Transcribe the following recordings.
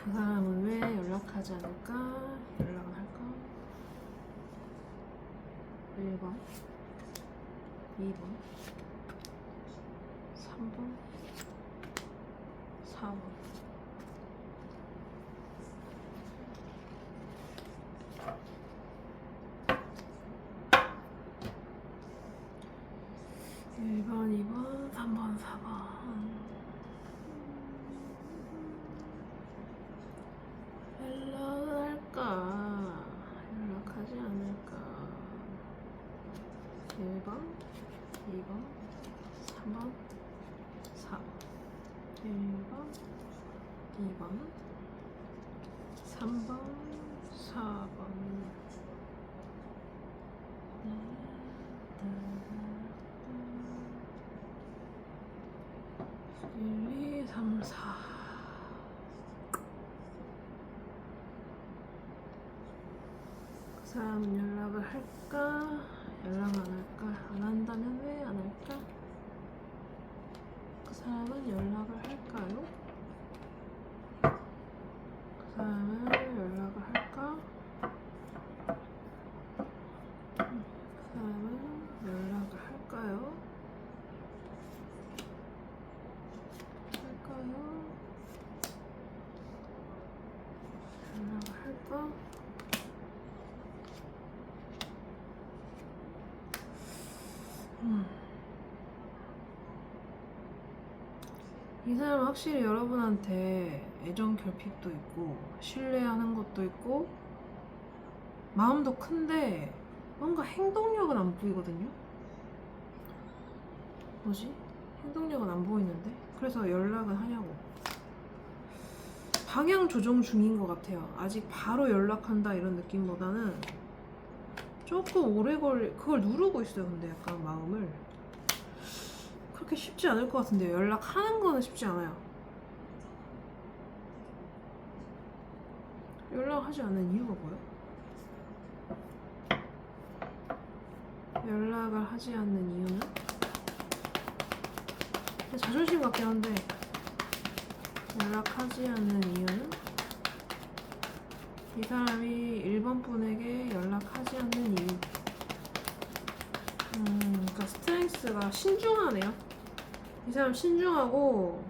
그 사람은 왜 연락하지 않을까? 연락을 할까? 1번, 2번, 3번, 4번. 1번, 2번, 3번, 4번. 연락을 할까? 연락하지 않을까? 1번, 2번, 3번, 4번. 1번, 2번, 3번, 4번. 1, 2, 3, 4. 그 사람은 연락을 할까? 연락 안 할까? 안 한다면 왜 안 할까? 그 사람은 연락을 할까요? 그 사람은 연락을 할까? 그 사람은 연락을 할까요? 연락을 할까? 이 사람은 확실히 여러분한테 애정 결핍도 있고 신뢰하는 것도 있고 마음도 큰데 뭔가 행동력은 안 보이거든요? 뭐지? 행동력은 안 보이는데? 그래서 연락은 하냐고. 방향 조정 중인 것 같아요. 아직 바로 연락한다 이런 느낌보다는 조금 오래 그걸 누르고 있어요. 근데 약간 마음을 그렇게 쉽지 않을 것 같은데요. 연락하는 거는 쉽지 않아요. 연락하지 않는 이유가 뭐야? 연락을 하지 않는 이유는? 자존심 같긴 한데 연락하지 않는 이유는? 이 사람이 1번 분에게 연락하지 않는 이유. 그러니까 스트렝스가 신중하네요. 이 사람 신중하고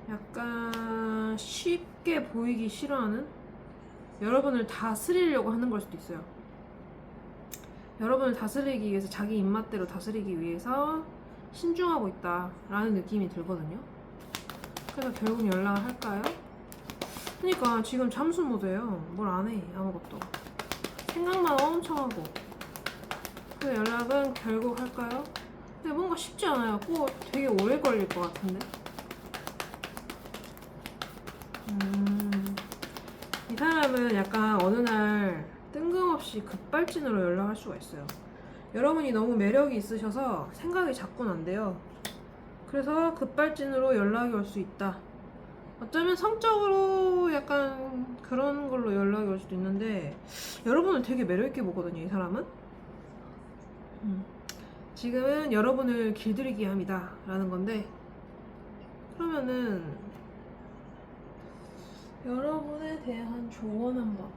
약간 쉽게 보이기 싫어하는, 여러분을 다스리려고 하는 걸 수도 있어요. 여러분을 다스리기 위해서, 자기 입맛대로 다스리기 위해서 신중하고 있다라는 느낌이 들거든요. 그래서 결국 연락을 할까요? 그러니까 지금 잠수 모드예요. 뭘 안 해, 아무것도. 생각만 엄청 하고. 그 연락은 결국 할까요? 근데 뭔가 쉽지 않아요. 꼭 되게 오래 걸릴 것 같은데. 이 사람은 약간 어느 날 뜬금없이 급발진으로 연락할 수가 있어요. 여러분이 너무 매력이 있으셔서 생각이 자꾸 난대요. 그래서 급발진으로 연락이 올 수 있다. 어쩌면 성적으로 약간 그런 걸로 연락이 올 수도 있는데 여러분을 되게 매력있게 보거든요, 이 사람은. 지금은 여러분을 길들이기 합니다 라는 건데, 그러면은 여러분에 대한 조언 한번.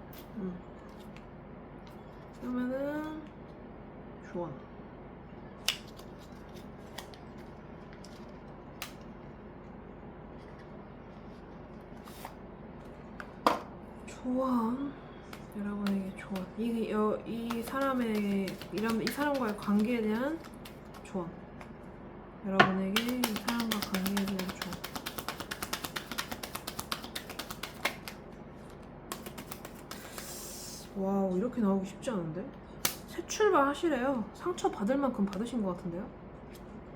그러면은 조언. 조언. 여러분에게 조언. 이 사람과의 관계에 대한 조언. 여러분에게 이 사람과 관계에 대한 조언. 와우, 이렇게 나오기 쉽지 않은데? 새 출발 하시래요. 상처 받을 만큼 받으신 것 같은데요?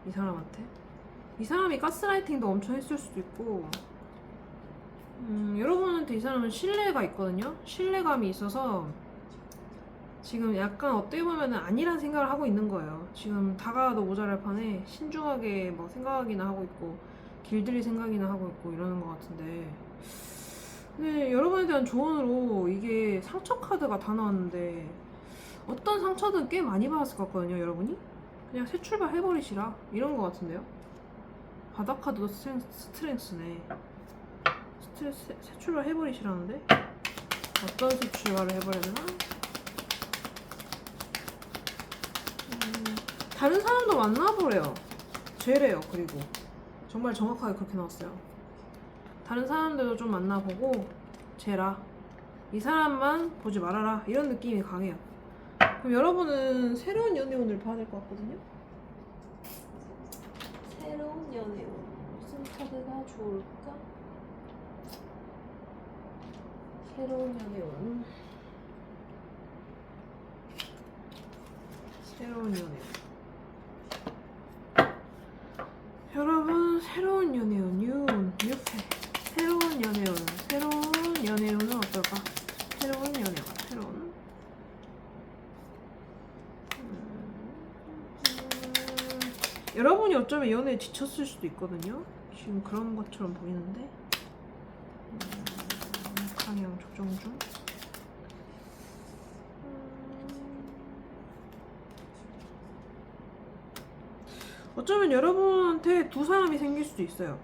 이 사람한테. 이 사람이 가스라이팅도 엄청 했을 수도 있고, 여러분한테 이 사람은 신뢰가 있거든요? 신뢰감이 있어서 지금 약간 어떻게 보면은 아니란 생각을 하고 있는 거예요. 지금 다가도 모자랄 판에 신중하게 막 생각이나 하고 있고 길들일 생각이나 하고 있고 이러는 것 같은데, 근데 여러분에 대한 조언으로 이게 상처 카드가 다 나왔는데 어떤 상처든 꽤 많이 받았을 것 같거든요. 여러분이 그냥 새 출발 해버리시라 이런 것 같은데요. 바닥 카드도 스트렝스네. 새 출발 해버리시라는데? 어떤 새 출발을 해버려야 되나? 다른 사람도 만나보래요. 죄래요. 그리고 정말 정확하게 그렇게 나왔어요. 다른 사람들도 좀 만나보고 죄라. 이 사람만 보지 말아라. 이런 느낌이 강해요. 그럼 여러분은 새로운 연애운을 봐야 될 것 같거든요. 새로운 연애운 무슨 카드가 좋을까? 새로운 연애운. 새로운 연애운. 여러분 새로운 연애운 6패. 새로운 연애운. 새로운 연애운은 어떨까? 새로운 연애운. 새로운. 여러분이 어쩌면 연애에 지쳤을 수도 있거든요. 지금 그런 것처럼 보이는데. 방향 조정 중. 어쩌면 여러분한테 두 사람이 생길 수도 있어요.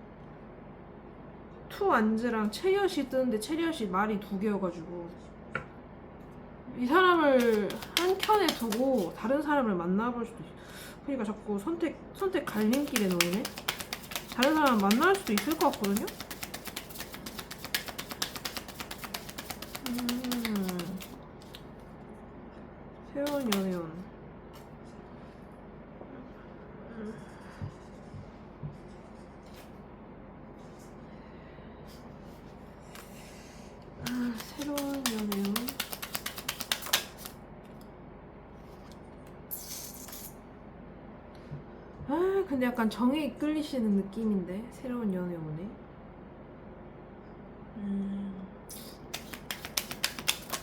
투안즈랑 체리엇이 뜨는데 체리엇이 말이 두 개여가지고 이 사람을 한 켠에 두고 다른 사람을 만나볼 수도 있어요. 그러니까 자꾸 선택 갈림길에 놓이네. 다른 사람 만날 수도 있을 것 같거든요. 새로운 연애운. 새로운 연애운. 근데 약간 정에 이끌리시는 느낌인데 새로운 연애운에.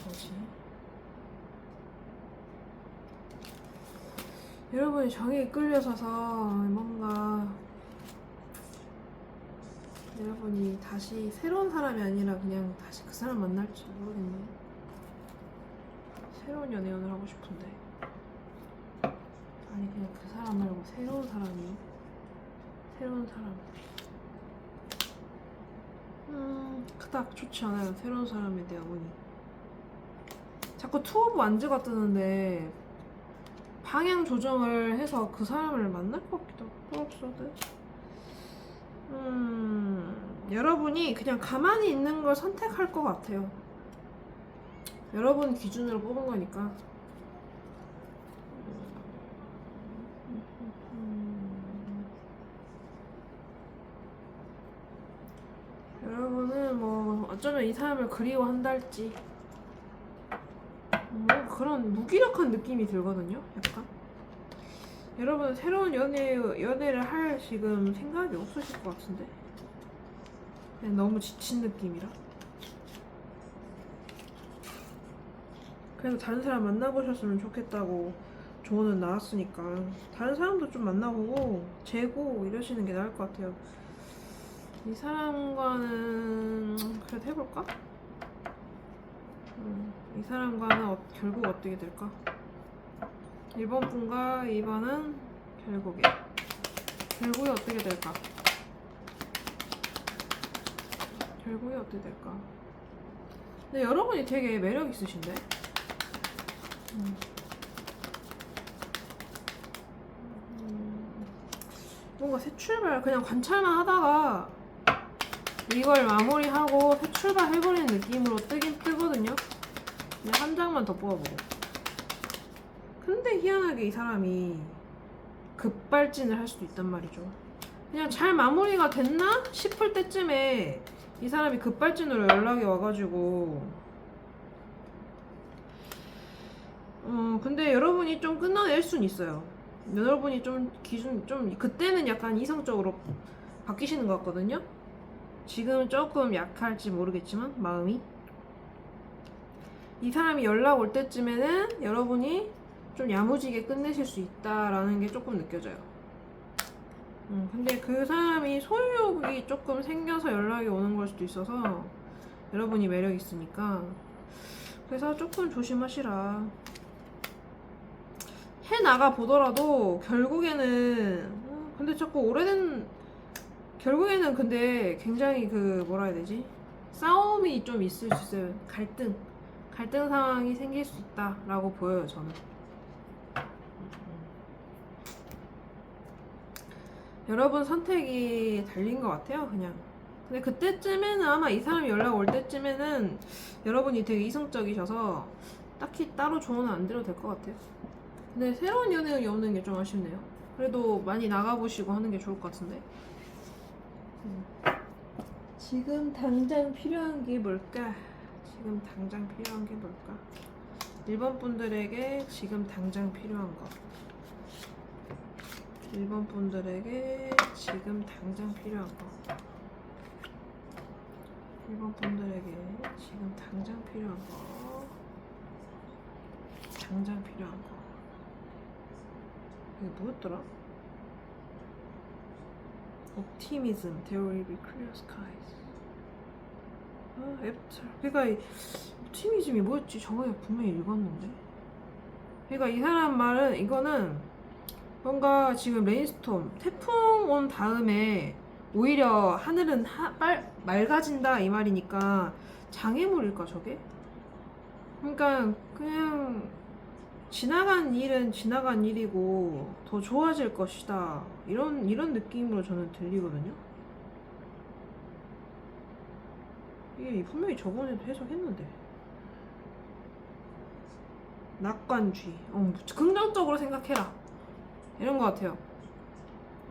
뭐지? 여러분이 정에 이끌려서서 뭔가 여러분이 다시 새로운 사람이 아니라 그냥 다시 그 사람 만날지 모르겠네. 새로운 연애운을 하고 싶은데 아니 그냥 그 사람 말고 새로운 사람이. 새로운 사람. 그닥 좋지 않아요. 새로운 사람에 대한 운이. 자꾸 투 오브 완즈가 뜨는데 방향 조정을 해서 그 사람을 만날 것 같기도 하고. 프로스드. 여러분이 그냥 가만히 있는 걸 선택할 것 같아요. 여러분 기준으로 뽑은 거니까. 여러분은 뭐 어쩌면 이 사람을 그리워한달지 뭐 그런 무기력한 느낌이 들거든요. 약간 여러분 새로운 연애를 할 지금 생각이 없으실 것 같은데 그냥 너무 지친 느낌이라. 그래서 다른 사람 만나보셨으면 좋겠다고 조언은 나왔으니까 다른 사람도 좀 만나보고 재고 이러시는 게 나을 것 같아요. 이 사람과는 그래도 해볼까? 이 사람과는 결국 어떻게 될까? 1번 분과 2번은 결국이 어떻게 될까? 결국이 어떻게 될까? 근데 여러분이 되게 매력 있으신데? 뭔가 새 출발 그냥 관찰만 하다가 이걸 마무리하고 새 출발 해버리는 느낌으로 뜨긴 뜨거든요. 그냥 한 장만 더 뽑아보고. 근데 희한하게 이 사람이 급발진을 할 수도 있단 말이죠. 그냥 잘 마무리가 됐나 싶을 때쯤에 이 사람이 급발진으로 연락이 와가지고 근데 여러분이 좀 끝나낼 순 있어요. 여러분이 좀 그때는 약간 이성적으로 바뀌시는 것 같거든요. 지금은 조금 약할지 모르겠지만 마음이 이 사람이 연락 올 때쯤에는 여러분이 좀 야무지게 끝내실 수 있다라는 게 조금 느껴져요. 근데 그 사람이 소유욕이 조금 생겨서 연락이 오는 걸 수도 있어서 여러분이 매력 있으니까 그래서 조금 조심하시라. 해 나가 보더라도 결국에는 근데 자꾸 결국에는 근데 굉장히 뭐라 해야 되지? 싸움이 좀 있을 수 있어요. 갈등 상황이 생길 수 있다라고 보여요, 저는. 여러분 선택이 달린 것 같아요, 그냥. 근데 그때쯤에는 아마 이 사람이 연락 올 때쯤에는 여러분이 되게 이성적이셔서 딱히 따로 조언은 안 드려도 될 것 같아요. 근데 새로운 연애운이 없는 게 좀 아쉽네요. 그래도 많이 나가보시고 하는 게 좋을 것 같은데. 지금 당장 필요한 게 뭘까? 지금 당장 필요한 게 뭘까? 1번 분들에게 지금 당장 필요한 거. 1번 분들에게 지금 당장 필요한 거. 1번 분들에게 지금 당장 필요한 거. 당장 필요한 거. 이게 뭐였더라? Optimism, there will be clear skies. 애프터. 그러니까 이 옵티미즘이 뭐였지? 저번에 분명히 읽었는데. 그러니까 이 사람 말은 이거는 뭔가 지금 레인스톰 태풍 온 다음에 오히려 하늘은 맑아진다 이 말이니까 장애물일까 저게? 그러니까 그냥 지나간 일은 지나간 일이고 더 좋아질 것이다 이런 느낌으로 저는 들리거든요. 이게 분명히 저번에도 해석했는데 낙관주의 긍정적으로 생각해라 이런 것 같아요.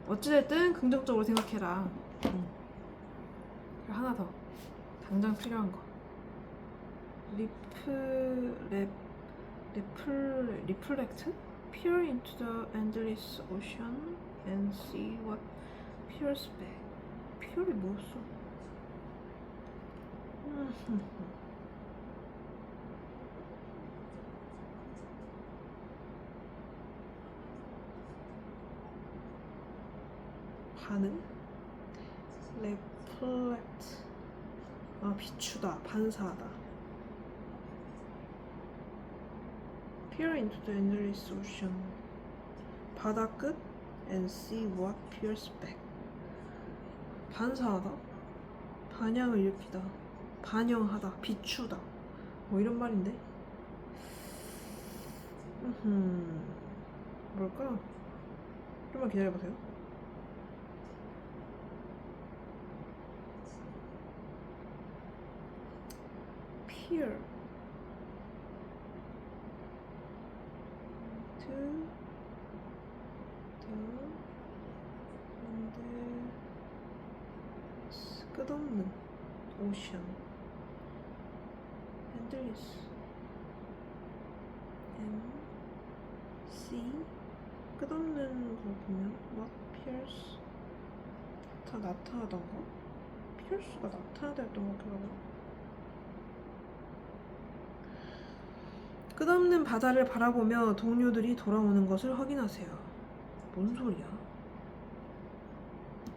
어찌됐든 긍정적으로 생각해라. 하나 더 당장 필요한 거. Reflect? Peer into the endless ocean and see what peers back. Peer이 뭐였어? 반응? Reflect. 비추다, 반사하다. Peer into the endless ocean. 바다 끝 and see what peers back. 반사하다, 반향을 일으키다, 반영하다, 비추다. 뭐 이런 말인데. 뭘까? 좀만 기다려보세요. Peer to the 끝없는 ocean, endless, and see 끝없는 거 보면 what peers 다 나타나던가? piers가 나타나던 것 같기도 하고. 끝없는 바다를 바라보며 동료들이 돌아오는 것을 확인하세요. 뭔 소리야?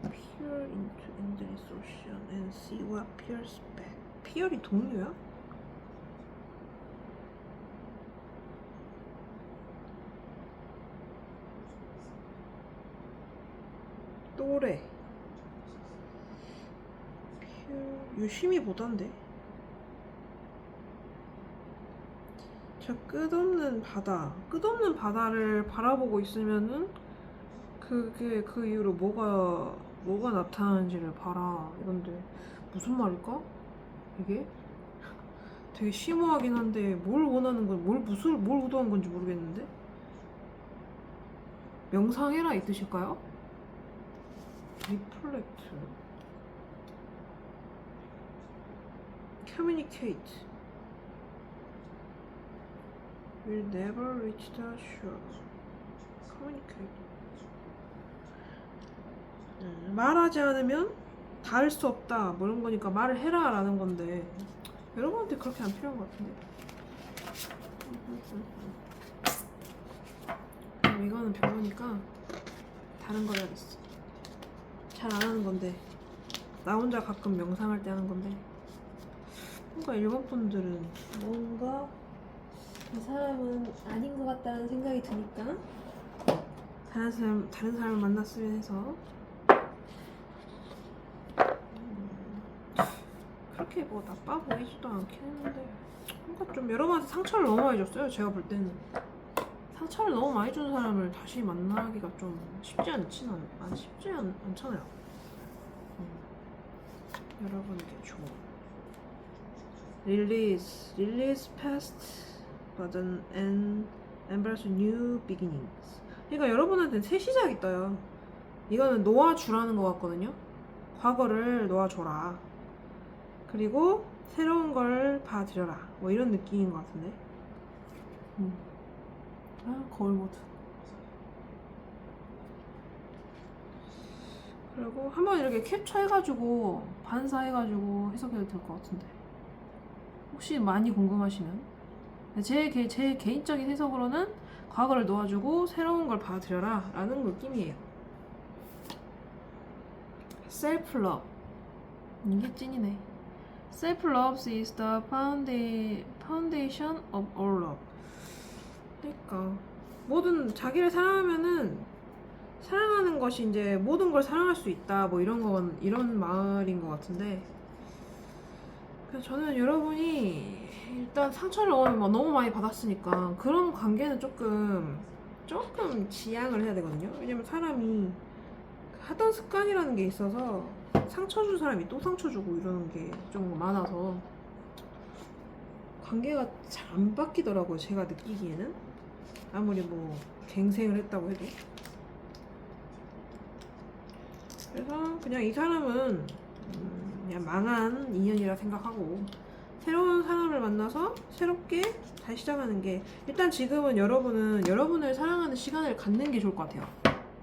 Peer into endless ocean and see what peers back. 피어이 동료야? 또래. 유심히 보던데. 저 끝없는 바다를 바라보고 있으면은 그게 그 이후로 뭐가 나타나는지를 봐라 이건데 무슨 말일까? 이게 되게 심오하긴 한데 뭘 원하는 건 뭘 의도한 건지 모르겠는데. 명상해라 이 뜻일까요? Reflect, communicate, will never reach the shore. communicate. 말하지 않으면 닿을 수 없다 뭐 이런 거니까 말을 해라 라는 건데 여러분한테 그렇게 안 필요한 것 같은데. 그럼 이거는 별로니까 다른 거 해야겠어. 잘 안 하는 건데 나 혼자 가끔 명상할 때 하는 건데 뭔가 일본 분들은 뭔가 이 사람은 아닌 것 같다는 생각이 드니까 다른 사람을 만났으면 해서 그렇게 뭐 나빠 보이지도 않긴 했는데 뭔가 좀 여러 번한테 상처를 너무 많이 줬어요. 제가 볼 때는 상처를 너무 많이 준 사람을 다시 만나기가 좀 쉽지 않잖아요. 여러분에게 조언. Release past burden and embrace new beginnings. 그러니까 여러분한테는 새 시작이 떠요. 이거는 놓아주라는 것 같거든요. 과거를 놓아줘라. 그리고 새로운 걸 봐들여라. 뭐 이런 느낌인 것 같은데. 거울 모드. 그리고 한번 이렇게 캡처해가지고 반사해가지고 해석해도 될 것 같은데. 혹시 많이 궁금하시면 제 개인적인 해석으로는 과거를 놓아주고 새로운 걸 봐들여라 라는 느낌이에요. Self-love. 이게 찐이네. Self-love is the foundation of all love. 그러니까 모든 자기를 사랑하면은 사랑하는 것이 이제 모든 걸 사랑할 수 있다. 뭐 이런 말인 것 같은데. 그래서 저는 여러분이 일단 상처를 너무 많이 받았으니까 그런 관계는 조금 지양을 해야 되거든요. 왜냐면 사람이 하던 습관이라는 게 있어서 상처 준 사람이 또 상처 주고 이러는 게 좀 많아서 관계가 잘 안 바뀌더라고요. 제가 느끼기에는 아무리 뭐 갱생을 했다고 해도. 그래서 그냥 이 사람은 그냥 망한 인연이라 생각하고 새로운 사람을 만나서 새롭게 다시 시작하는 게 일단 지금은 여러분을 사랑하는 시간을 갖는 게 좋을 것 같아요.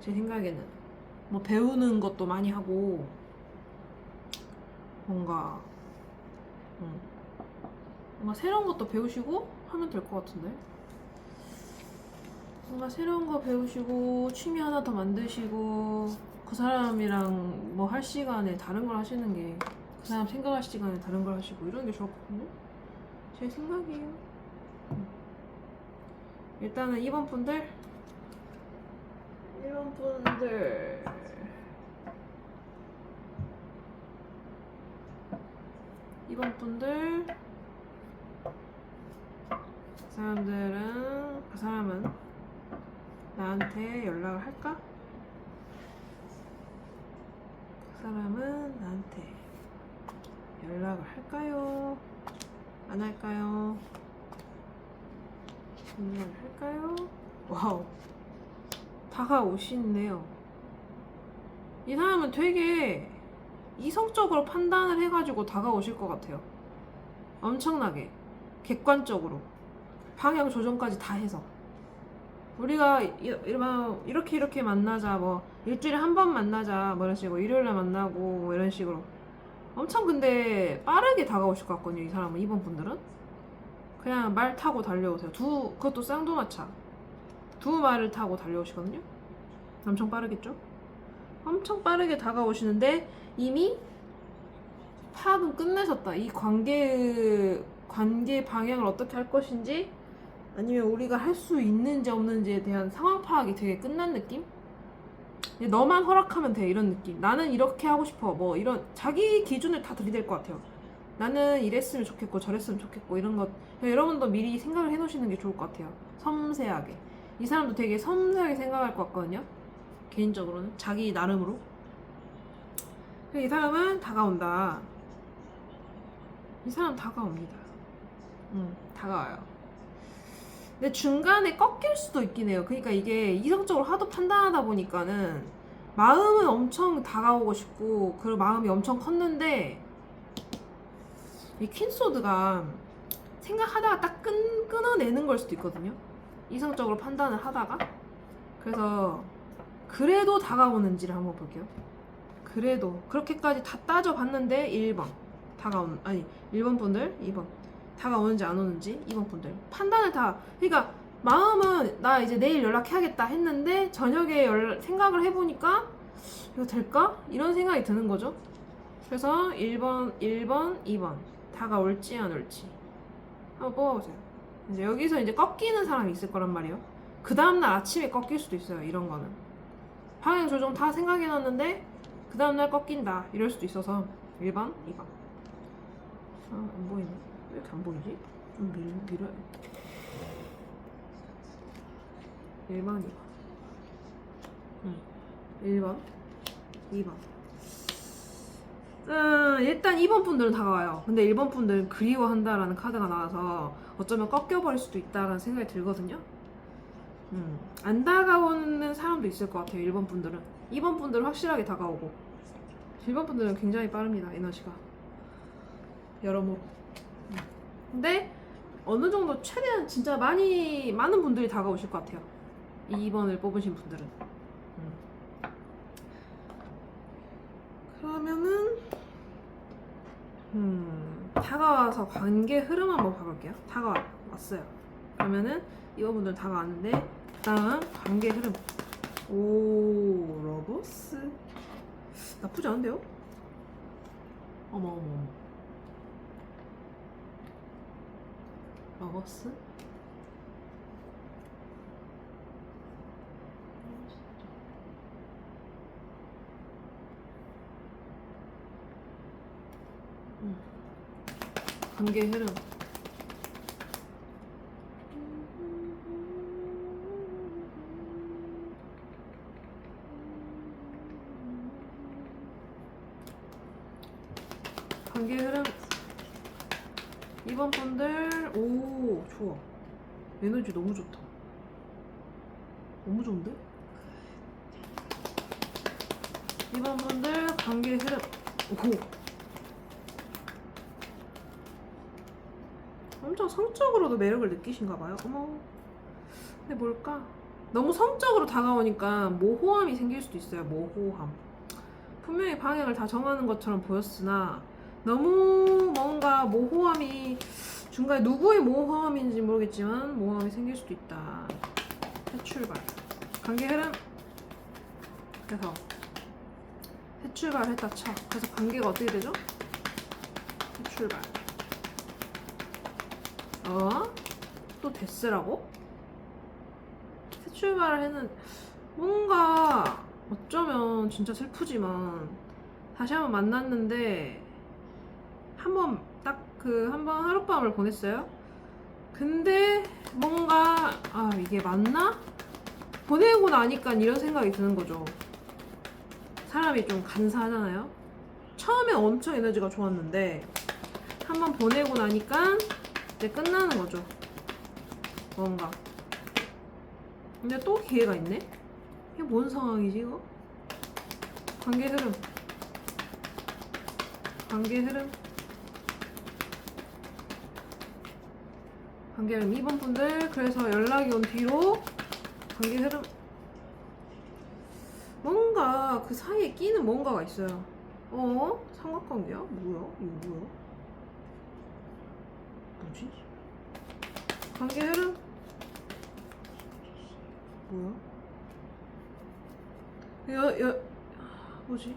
제 생각에는 뭐 배우는 것도 많이 하고 뭔가 새로운 것도 배우시고 하면 될 것 같은데. 뭔가 새로운 거 배우시고 취미 하나 더 만드시고 그 사람이랑 뭐 할 시간에 다른 걸 하시는 게 그 사람 생각할 시간에 다른 걸 하시고 이런 게 좋을 것 같거든요. 제 생각이에요. 일단은 2번 분들 그 사람은 나한테 연락을 할까? 그 사람은 나한테 연락을 할까요? 안 할까요? 연락을 할까요? 와우, 다가오시네요. 이 사람은 되게 이성적으로 판단을 해가지고 다가오실 것 같아요. 엄청나게 객관적으로 방향 조정까지 다 해서 우리가 이렇게 만나자, 뭐 일주일에 한 번 만나자, 뭐 이런 식으로 일요일날 만나고 뭐 이런 식으로 엄청 근데 빠르게 다가오실 것 같거든요. 이 사람은 2번 분들은 그냥 말 타고 달려오세요. 그것도 쌍두마차 두 말을 타고 달려오시거든요. 엄청 빠르겠죠? 엄청 빠르게 다가오시는데 이미 파악은 끝내셨다. 이 관계 방향을 어떻게 할 것인지 아니면 우리가 할 수 있는지 없는지에 대한 상황 파악이 되게 끝난 느낌? 너만 허락하면 돼 이런 느낌. 나는 이렇게 하고 싶어 뭐 이런 자기 기준을 다 들이댈 것 같아요. 나는 이랬으면 좋겠고 저랬으면 좋겠고 이런 것 여러분도 미리 생각을 해놓으시는 게 좋을 것 같아요. 섬세하게. 이 사람도 되게 섬세하게 생각할 것 같거든요. 개인적으로는 자기 나름으로. 이 사람은 다가온다. 이 사람 다가옵니다. 다가와요. 근데 중간에 꺾일 수도 있긴 해요. 그러니까 이게 이성적으로 하도 판단하다 보니까는 마음은 엄청 다가오고 싶고 그 마음이 엄청 컸는데 이 퀸소드가 생각하다가 딱 끊어내는 걸 수도 있거든요. 이성적으로 판단을 하다가. 그래서 그래도 다가오는지를 한번 볼게요. 그래도 그렇게까지 다 따져봤는데 1번 1번 분들 2번 다가오는지 안 오는지 2번 분들 판단을 그러니까 마음은 나 이제 내일 연락해야겠다 했는데 저녁에 생각을 해보니까 이거 될까? 이런 생각이 드는 거죠. 그래서 1번 2번 다가올지 안 올지 한번 뽑아보세요. 이제 여기서 이제 꺾이는 사람이 있을 거란 말이에요. 그 다음날 아침에 꺾일 수도 있어요. 이런 거는 방향 조정 다 생각해놨는데 그 다음날 꺾인다 이럴 수도 있어서 1번 2번 아, 안 보이네. 왜 이렇게 안 보이지? 좀 밀어야 돼. 1번, 2번. 응. 1번, 2번. 일단 2번 분들은 다가와요. 근데 1번 분들은 그리워한다라는 카드가 나와서 어쩌면 꺾여버릴 수도 있다라는 생각이 들거든요. 안 다가오는 사람도 있을 것 같아요. 1번 분들은. 2번 분들은 확실하게 다가오고 1번 분들은 굉장히 빠릅니다. 에너지가. 여러모로. 근데 어느 정도 최대한 진짜 많은 분들이 다가오실 것 같아요. 2번을 뽑으신 분들은. 그러면은 다가와서 관계 흐름 한번 봐볼게요. 다가왔어요. 그러면은 2번 분들은 다가왔는데 그 다음 관계 흐름. 오, 러버스 나쁘지 않은데요? 어머 러버스? 관계 흐름. 관계 흐름. 2번 분들, 오, 좋아. 에너지 너무 좋다. 너무 좋은데? 2번 분들, 관계 흐름. 오. 엄청 성적으로도 매력을 느끼신가봐요. 어머. 근데 뭘까? 너무 성적으로 다가오니까 모호함이 생길 수도 있어요. 모호함. 분명히 방향을 다 정하는 것처럼 보였으나 너무 뭔가 모호함이 중간에 누구의 모호함인지 모르겠지만 모호함이 생길 수도 있다. 새 출발. 관계 흐름. 그래서 새 출발을 했다 쳐. 그래서 관계가 어떻게 되죠? 새 출발. 또 데스라고? 새 출발을 했는 뭔가 어쩌면 진짜 슬프지만 다시 한번 만났는데 한번 하룻밤을 보냈어요. 근데 뭔가 이게 맞나? 보내고 나니까 이런 생각이 드는 거죠. 사람이 좀 간사하잖아요. 처음에 엄청 에너지가 좋았는데 한번 보내고 나니까 이제 끝나는 거죠. 뭔가. 근데 또 기회가 있네? 이게 뭔 상황이지 이거? 관계 흐름. 관계 흐름. 관계 흐름. 2번 분들 그래서 연락이 온 뒤로 관계 흐름. 뭔가 그 사이에 끼는 뭔가가 있어요. 삼각관계야? 뭐야? 이거 뭐야? 뭐지? 관계 흐름? 뭐야? 뭐지?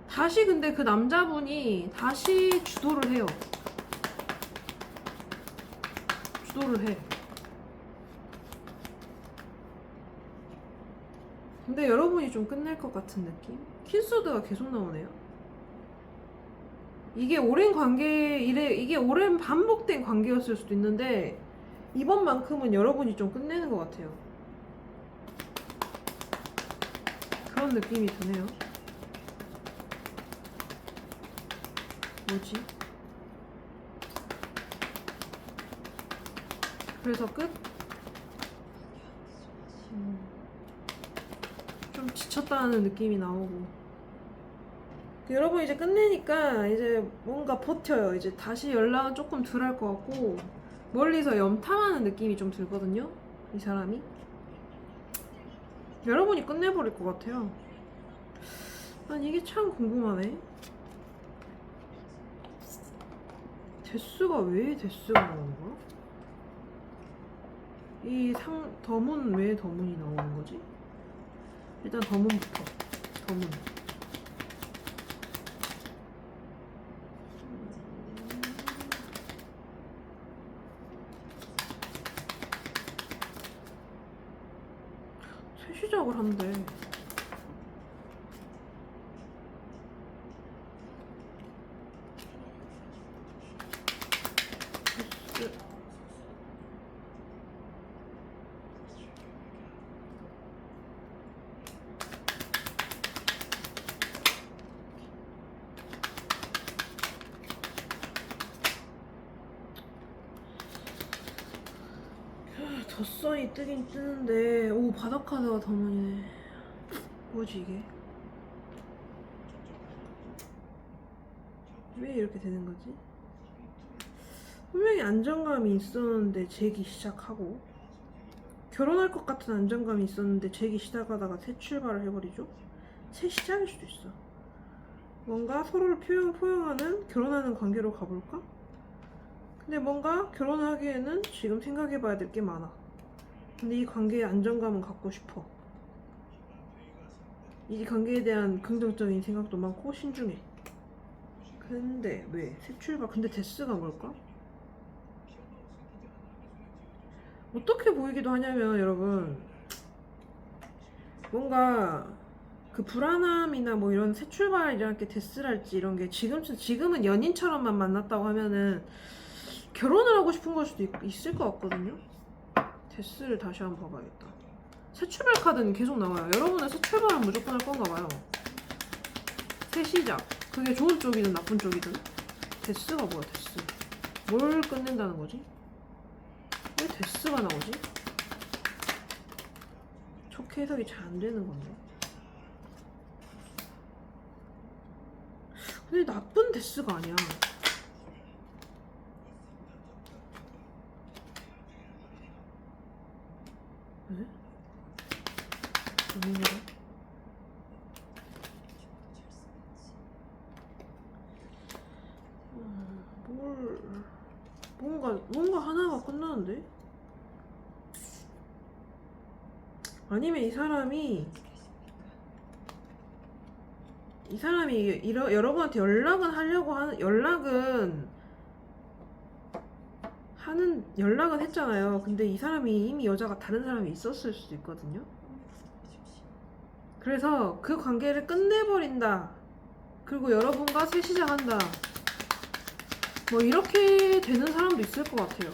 다시 근데 그 남자분이 다시 주도를 해요. 주도를 해. 근데 여러분이 좀 끝낼 것 같은 느낌? 퀸소드가 계속 나오네요. 이게 이게 오랜 반복된 관계였을 수도 있는데 이번만큼은 여러분이 좀 끝내는 것 같아요. 그런 느낌이 드네요. 뭐지? 그래서 끝? 좀 지쳤다는 느낌이 나오고 여러분 이제 끝내니까 이제 뭔가 버텨요. 이제 다시 연락은 조금 덜 할 것 같고 멀리서 염탐하는 느낌이 좀 들거든요. 이 사람이 여러분이 끝내버릴 것 같아요. 난 이게 참 궁금하네. 데스가 왜 데스가 나오는 거야? 더문 왜 더문이 나오는 거지? 일단 더문부터. 더문. 새 시작을 한대. 덧선이 뜨긴 뜨는데, 오, 바닥카드가 더문이네. 뭐지, 이게? 왜 이렇게 되는 거지? 분명히 안정감이 있었는데 재기 시작하고, 결혼할 것 같은 안정감이 있었는데 재기 시작하다가 새 출발을 해버리죠? 새 시작일 수도 있어. 뭔가 서로를 포용하는 결혼하는 관계로 가볼까? 근데 뭔가 결혼을 하기에는 지금 생각해봐야 될 게 많아. 근데 이 관계의 안정감은 갖고 싶어. 이 관계에 대한 긍정적인 생각도 많고 신중해. 근데 왜? 새 출발. 근데 데스가 뭘까? 어떻게 보이기도 하냐면 여러분, 뭔가 그 불안함이나 뭐 이런 새 출발이랄 게 데스랄지 이런 게 지금은 연인처럼만 만났다고 하면은 결혼을 하고 싶은 걸 수도 있을 것 같거든요. 데스를 다시 한번 봐봐야겠다. 새 출발 카드는 계속 나와요. 여러분은 새 출발은 무조건 할 건가 봐요. 새 시작. 그게 좋은 쪽이든 나쁜 쪽이든. 데스가 뭐야, 데스? 뭘 끝낸다는 거지? 왜 데스가 나오지? 좋게 해석이 잘 안 되는 건데. 근데 나쁜 데스가 아니야. 왜? 뭔가 하나가 끝나는데? 아니면 이 사람이 여러분한테 연락은 했잖아요. 근데 이 사람이 이미 여자가 다른 사람이 있었을 수도 있거든요. 그래서 그 관계를 끝내버린다. 그리고 여러분과 새 시작한다. 뭐 이렇게 되는 사람도 있을 것 같아요.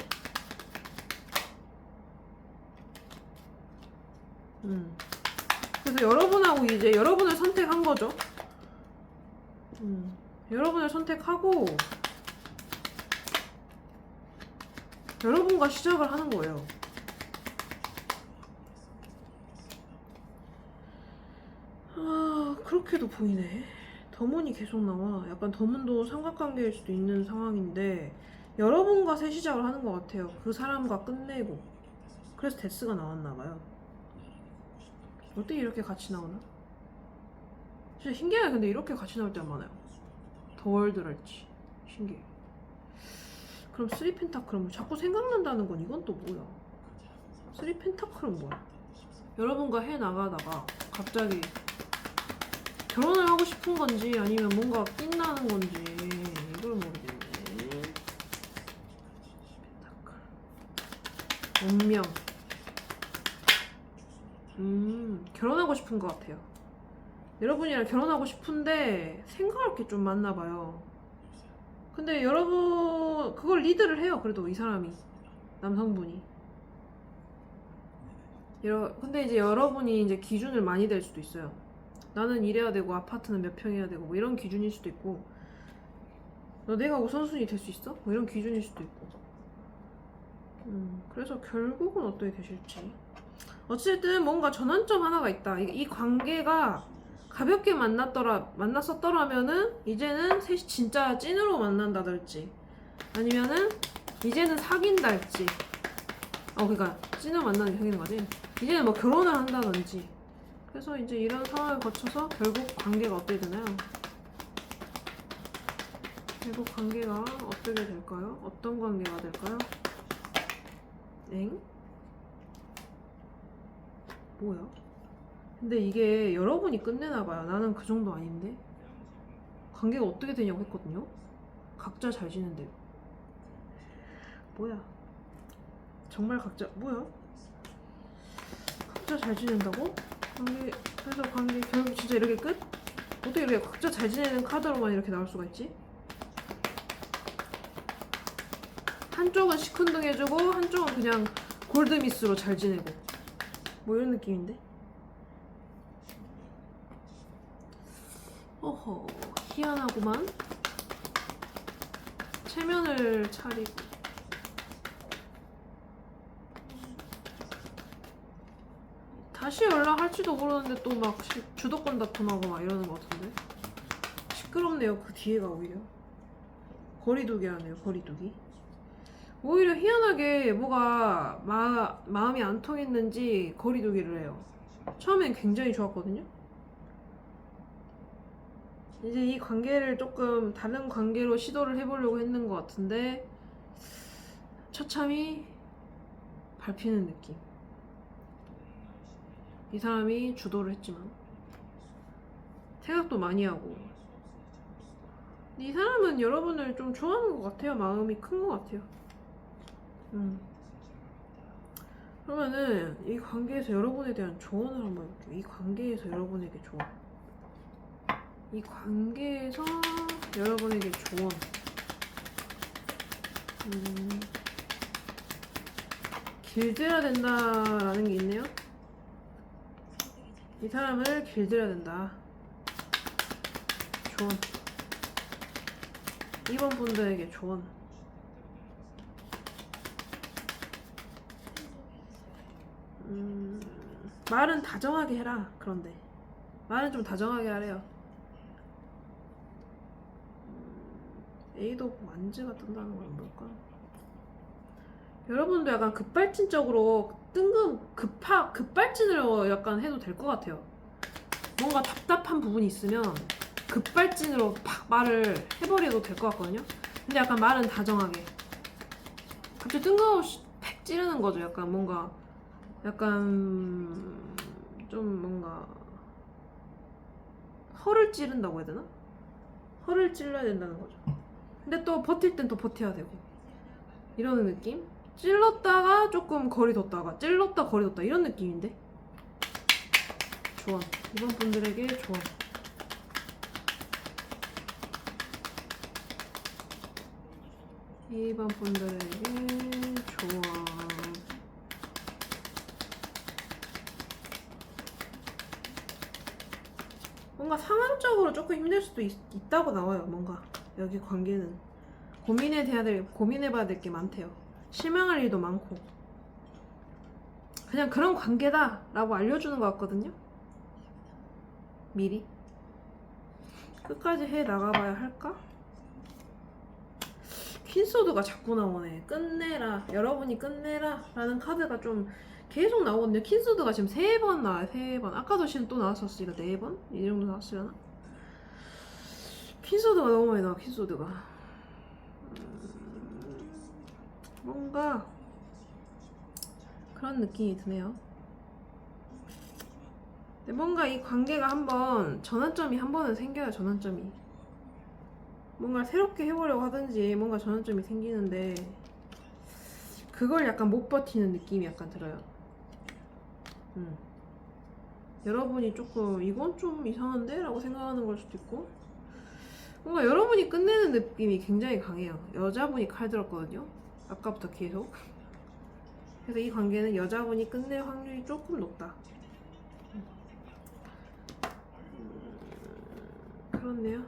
그래서 여러분하고 이제 여러분을 선택한 거죠. 여러분을 선택하고 여러분과 시작을 하는 거예요. 아, 그렇게도 보이네. 더문이 계속 나와. 약간 더문도 삼각관계일 수도 있는 상황인데 여러분과 새 시작을 하는 것 같아요. 그 사람과 끝내고. 그래서 데스가 나왔나봐요. 어떻게 이렇게 같이 나오나? 진짜 신기해. 근데 이렇게 같이 나올 때가 많아요. 더월드랄지 신기해. 그럼 3펜타클은 자꾸 생각난다는 건 이건 또 뭐야? 3펜타클은 뭐야? 여러분과 해나가다가 갑자기 결혼을 하고 싶은 건지 아니면 뭔가 낀나는 건지 이걸 모르겠네. 펜타클 운명. 결혼하고 싶은 것 같아요. 여러분이랑 결혼하고 싶은데 생각할 게 좀 많나 봐요. 근데 여러분 그걸 리드를 해요. 그래도 이 사람이, 남성분이. 근데 이제 여러분이 이제 기준을 많이 댈 수도 있어요. 나는 이래야 되고 아파트는 몇 평이어야 되고 뭐 이런 기준일 수도 있고, 너 내가 우선순위 될 수 있어? 뭐 이런 기준일 수도 있고. 그래서 결국은 어떻게 되실지. 어쨌든 뭔가 전환점 하나가 있다. 이 관계가 가볍게 만났었더라면은 이제는 셋이 진짜 찐으로 만난다든지 아니면은 이제는 사귄달지. 그러니까 찐으로 만나는 게 사귀는 거지. 이제는 뭐 결혼을 한다든지. 그래서 이제 이런 상황을 거쳐서 결국 관계가 어떻게 되나요? 결국 관계가 어떻게 될까요? 어떤 관계가 될까요? 엥? 뭐야? 근데 이게 여러분이 끝내나봐요. 나는 그 정도 아닌데? 관계가 어떻게 되냐고 했거든요? 각자 잘 지낸대요. 뭐야? 정말 뭐야? 각자 잘 지낸다고? 그래서 관계 결국 진짜 이렇게 끝? 어떻게 이렇게 각자 잘 지내는 카드로만 이렇게 나올 수가 있지? 한쪽은 시큰둥해주고 한쪽은 그냥 골드미스로 잘 지내고 뭐 이런 느낌인데? 어허, 희한하구만. 체면을 차리고 다시 연락할지도 모르는데 또 막 주도권 다툼하고 막 이러는 것 같은데. 시끄럽네요. 그 뒤에가 오히려 거리두기 하네요. 거리두기. 오히려 희한하게 뭐가 마음이 안 통했는지 거리두기를 해요. 처음엔 굉장히 좋았거든요. 이제 이 관계를 조금 다른 관계로 시도를 해보려고 했는 것 같은데 처참히 밟히는 느낌. 이 사람이 주도를 했지만 생각도 많이 하고. 이 사람은 여러분을 좀 좋아하는 것 같아요. 마음이 큰 것 같아요. 그러면은 이 관계에서 여러분에 대한 조언을 한번 해볼게요. 이 관계에서 여러분에게 조언. 이 관계에서 여러분에게 조언. 길들여야 된다라는 게 있네요. 이 사람을 길들여야 된다. 조언. 이번 분들에게 조언. 말은 다정하게 해라. 그런데 말은 좀 다정하게 하래요. A도 만즈가 뜬다는 건 뭘까? 여러분도 약간 급발진적으로 급발진으로 약간 해도 될 것 같아요. 뭔가 답답한 부분이 있으면 급발진으로 팍 말을 해버려도 될 것 같거든요. 근데 약간 말은 다정하게. 갑자기 뜬금없이 팩 찌르는 거죠. 약간 뭔가 약간 좀 뭔가 허를 찌른다고 해야 되나? 허를 찔러야 된다는 거죠. 근데 또 버틸 땐 또 버텨야 되고 이러는 느낌? 찔렀다가 조금 거리 뒀다가 찔렀다 거리 뒀다 이런 느낌인데. 조언. 이번 분들에게 조언. 이번 분들에게 조언. 뭔가 상황적으로 조금 힘들 수도 있다고 나와요. 뭔가 여기 관계는 고민해봐야 될 게 많대요. 실망할 일도 많고 그냥 그런 관계다 라고 알려주는 것 같거든요. 미리 끝까지 해 나가봐야 할까? 퀸소드가 자꾸 나오네. 끝내라. 여러분이 끝내라 라는 카드가 좀 계속 나오거든요. 퀸소드가 지금 3번 나와요. 3번. 아까도 지금 또 나왔었으니까 4번? 이 정도 나왔으려나? 퀸소드가 너무 많이 나와. 퀸소드가 뭔가 그런 느낌이 드네요. 근데 뭔가 이 관계가 전환점이 한 번은 생겨요. 전환점이 뭔가 새롭게 해보려고 하든지 뭔가 전환점이 생기는데 그걸 약간 못 버티는 느낌이 약간 들어요. 여러분이 조금 이건 좀 이상한데? 라고 생각하는 걸 수도 있고 뭔가 여러분이 끝내는 느낌이 굉장히 강해요. 여자분이 칼 들었거든요. 아까부터 계속. 그래서 이 관계는 여자분이 끝낼 확률이 조금 높다. 그렇네요.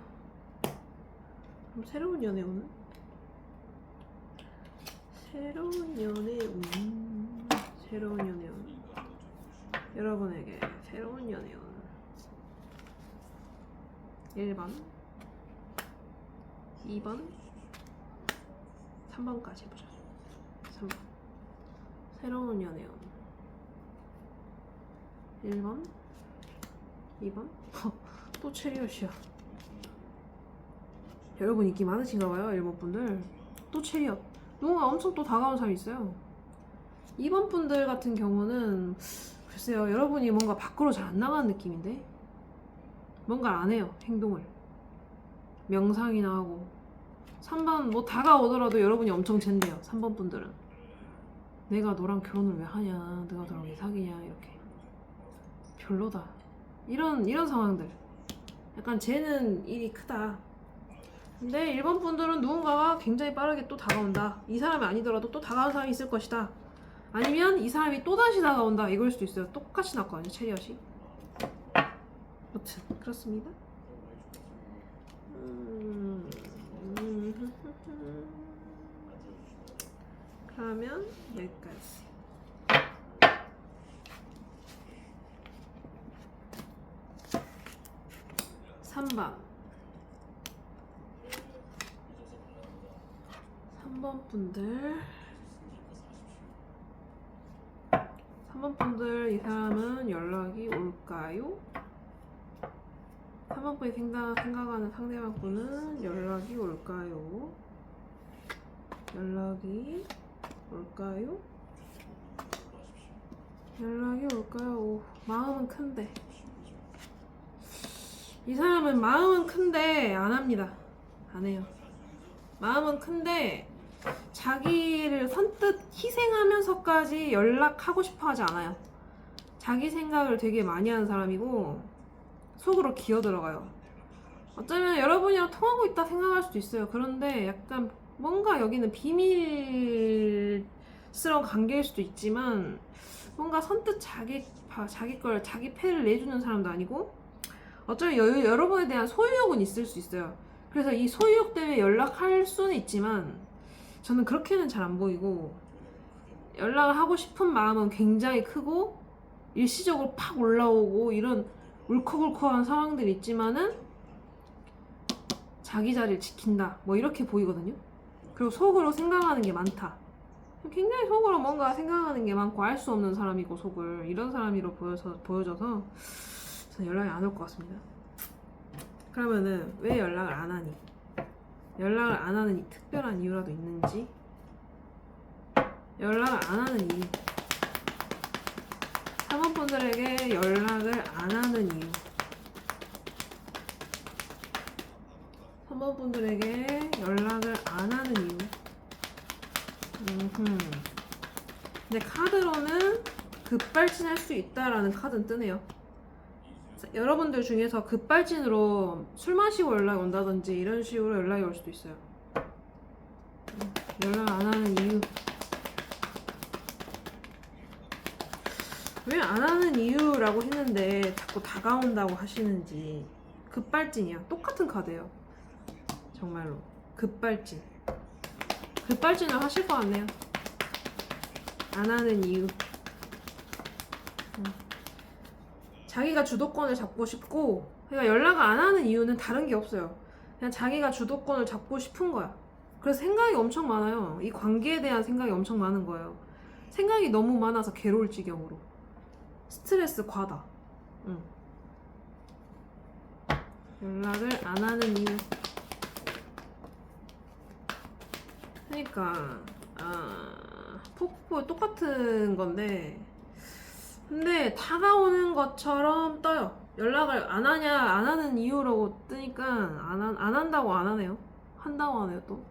그럼 새로운 연애 운? 새로운 연애 운. 새로운 연애 운. 여러분에게 새로운 연애 운. 1번 2번 3번까지 해보자. 3번 새로운 연애 운. 1번 2번 또 체리엇이야. 여러분 인기 많으신가봐요. 1번 분들 또 체리엇. 누군가 엄청 또 다가온 사람이 있어요. 2번 분들 같은 경우는 글쎄요. 여러분이 뭔가 밖으로 잘 안 나가는 느낌인데 뭔가 안 해요. 행동을 명상이나 하고. 3번 뭐 다가오더라도 여러분이 엄청 젠데요. 3번 분들은 내가 너랑 결혼을 왜 하냐, 내가 너랑 왜 사귀냐, 이렇게 별로다 이런 상황들. 약간 쟤는 일이 크다. 근데 1번 분들은 누군가가 굉장히 빠르게 또 다가온다. 이 사람이 아니더라도 또 다가온 사람이 있을 것이다. 아니면 이 사람이 또다시 다가온다. 이걸 수도 있어요. 똑같이 났거든요. 체리엇이. 여튼 그렇습니다. 그러면 여기까지. 3번 3번 분들 3번 분들 이 사람은 연락이 올까요? 3번 분이 생각하는 상대방 분은 연락이 올까요? 연락이 올까요? 연락이 올까요? 오, 마음은 큰데 이 사람은 마음은 큰데 안 합니다. 안 해요. 마음은 큰데 자기를 선뜻 희생하면서까지 연락하고 싶어 하지 않아요. 자기 생각을 되게 많이 하는 사람이고 속으로 기어 들어가요. 어쩌면 여러분이랑 통하고 있다 생각할 수도 있어요. 그런데 약간 뭔가 여기는 비밀스러운 관계일 수도 있지만 뭔가 선뜻 자기 패를 내주는 사람도 아니고 어쩌면 여러분에 대한 소유욕은 있을 수 있어요. 그래서 이 소유욕 때문에 연락할 수는 있지만 저는 그렇게는 잘 안 보이고 연락을 하고 싶은 마음은 굉장히 크고 일시적으로 팍 올라오고 이런 울컥울컥한 상황들이 있지만은 자기 자리를 지킨다 뭐 이렇게 보이거든요. 그리고 속으로 생각하는 게 많다. 굉장히 속으로 뭔가 생각하는 게 많고 알 수 없는 사람이고 속을 이런 사람으로 보여져서 저는 연락이 안 올 것 같습니다. 그러면은 왜 연락을 안 하니? 연락을 안 하는 이 특별한 이유라도 있는지? 연락을 안 하는 이유 3번 분들에게 연락을 안 하는 이유 3번 분들에게 연락을 안 하는 이유 근데 카드로는 급발진할 수 있다라는 카드는 뜨네요. 여러분들 중에서 급발진으로 술 마시고 연락이 온다든지 이런 식으로 연락이 올 수도 있어요. 연락 안 하는 이유 왜 안 하는 이유라고 했는데 자꾸 다가온다고 하시는지. 급발진이야. 똑같은 카드예요. 정말로 급발진을 하실 것 같네요. 안 하는 이유 자기가 주도권을 잡고 싶고 그러니까 연락을 안 하는 이유는 다른 게 없어요. 그냥 자기가 주도권을 잡고 싶은 거야. 그래서 생각이 엄청 많아요. 이 관계에 대한 생각이 엄청 많은 거예요. 생각이 너무 많아서 괴로울 지경으로 스트레스 과다. 연락을 안 하는 이유 그러니까 폭포 똑같은 건데 근데 다가오는 것처럼 떠요. 연락을 안 하냐 안 하는 이유라고 뜨니까 안 한다고 안 하네요. 한다고 하네요. 또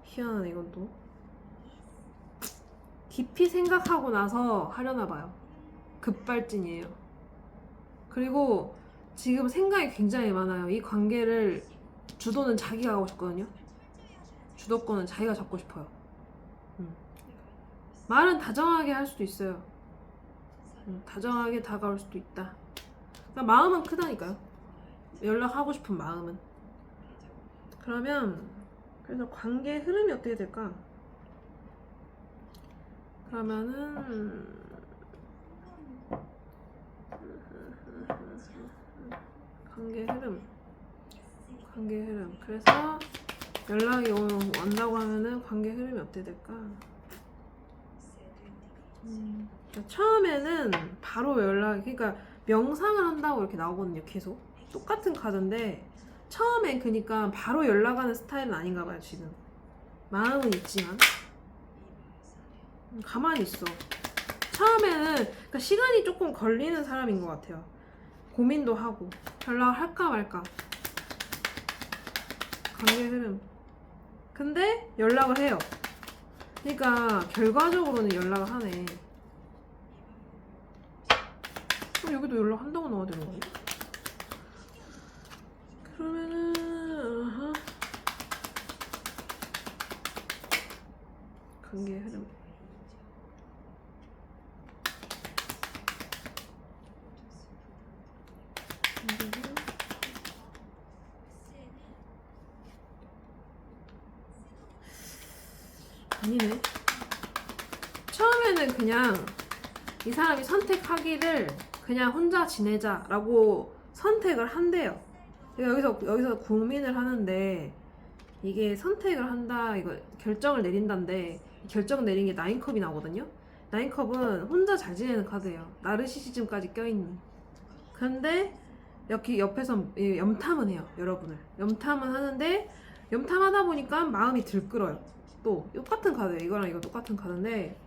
희한하네. 이건 또 깊이 생각하고 나서 하려나 봐요. 급발진이에요. 그리고 지금 생각이 굉장히 많아요. 이 관계를 주도는 자기가 하고 싶거든요. 주도권은 자기가 잡고 싶어요. 말은 다정하게 할 수도 있어요. 다정하게 다가올 수도 있다. 그러니까 마음은 크다니까요. 연락하고 싶은 마음은. 그러면 그래서 관계의 흐름이 어떻게 될까? 그러면은 관계 흐름. 그래서 연락이 온다고 하면은 관계 흐름이 어떻게 될까? 처음에는 바로 그러니까 명상을 한다고 이렇게 나오거든요. 계속 똑같은 카드인데 처음엔 그니까 바로 연락하는 스타일은 아닌가 봐요. 지금 마음은 있지만 가만히 있어. 처음에는 그러니까 시간이 조금 걸리는 사람인 것 같아요. 고민도 하고 연락을 할까 말까. 관계 흐름. 근데 연락을 해요. 그러니까 결과적으로는 연락을 하네. 여기도 연락한다고 나와야 되는 거지? 그러면은 관계 흐름. 아니네. 처음에는 그냥 이 사람이 선택하기를 그냥 혼자 지내자라고 선택을 한대요. 제가 여기서 고민을 하는데 이게 선택을 한다, 이거 결정을 내린다인데 결정 내린 게 나인컵이 나오거든요. 나인컵은 혼자 잘 지내는 카드예요. 나르시시즘까지 껴있는. 근데 여기 옆에서 염탐은 해요, 여러분을. 염탐은 하는데 염탐하다 보니까 마음이 들끓어요. 또 똑같은 카드예요. 이거랑 이거 똑같은 카드인데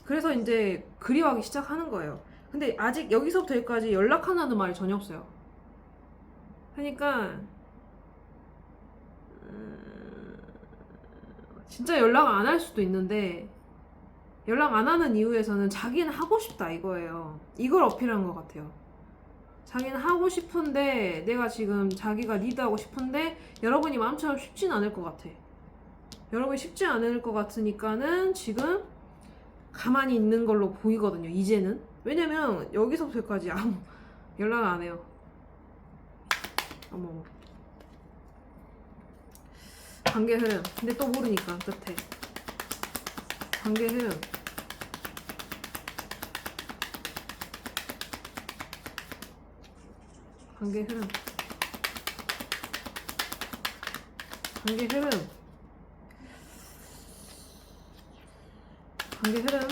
그래서 이제 그리워하기 시작하는 거예요. 근데 아직 여기서부터 여기까지 연락한다는 말이 전혀 없어요. 그러니까 진짜 연락 안 할 수도 있는데 연락 안 하는 이유에서는 자기는 하고 싶다 이거예요. 이걸 어필한 것 같아요. 자기는 하고 싶은데 내가 지금 자기가 리드하고 싶은데 여러분이 마음처럼 쉽진 않을 것 같아. 여러분이 쉽지 않을 것 같으니까는 지금 가만히 있는 걸로 보이거든요, 이제는. 왜냐면 여기서부터 여기까지 아무 연락 안 해요. 어머. 관계 흐름. 근데 또 모르니까 끝에 관계 흐름. 관계 흐름. 관계 흐름. 관계 흐름.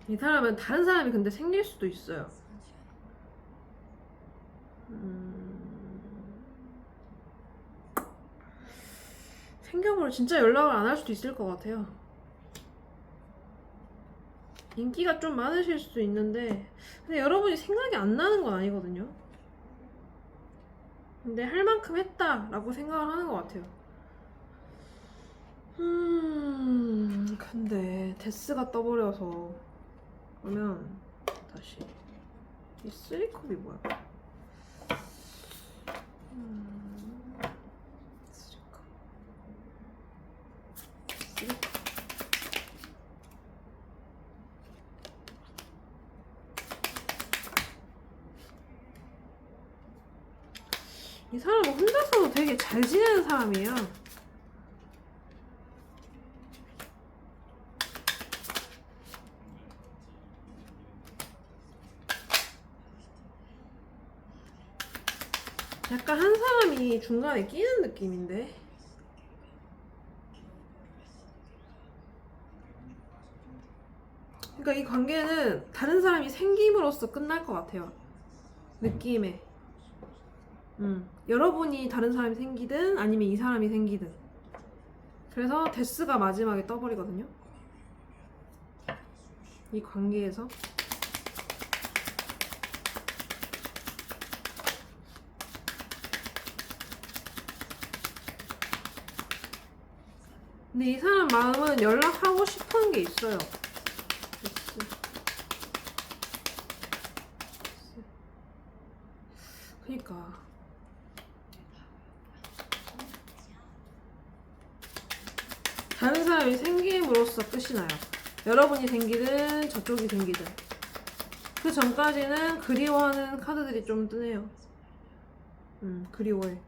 이 사람은 다른 사람이 근데 생길 수도 있어요. 생겨버려 진짜 연락을 안 할 수도 있을 것 같아요. 인기가 좀 많으실 수도 있는데 근데 여러분이 생각이 안 나는 건 아니거든요. 근데 할 만큼 했다라고 생각을 하는 것 같아요. 근데 데스가 떠버려서 그러면 다시 이 3컵이 뭐야? 3컵. 이 사람은 혼자서도 되게 잘 지내는 사람이에요. 약간 한 사람이 중간에 끼는 느낌인데. 그러니까 이 관계는 다른 사람이 생김으로써 끝날 것 같아요. 느낌에. 여러분이 다른 사람이 생기든 아니면 이 사람이 생기든. 그래서 데스가 마지막에 떠버리거든요. 이 관계에서. 근데 이 사람 마음은 연락하고 싶은 게 있어요. 그러니까 다른 사람이 생김으로써 끝이 나요. 여러분이 생기든 저쪽이 생기든. 그 전까지는 그리워하는 카드들이 좀 뜨네요. 그리워해.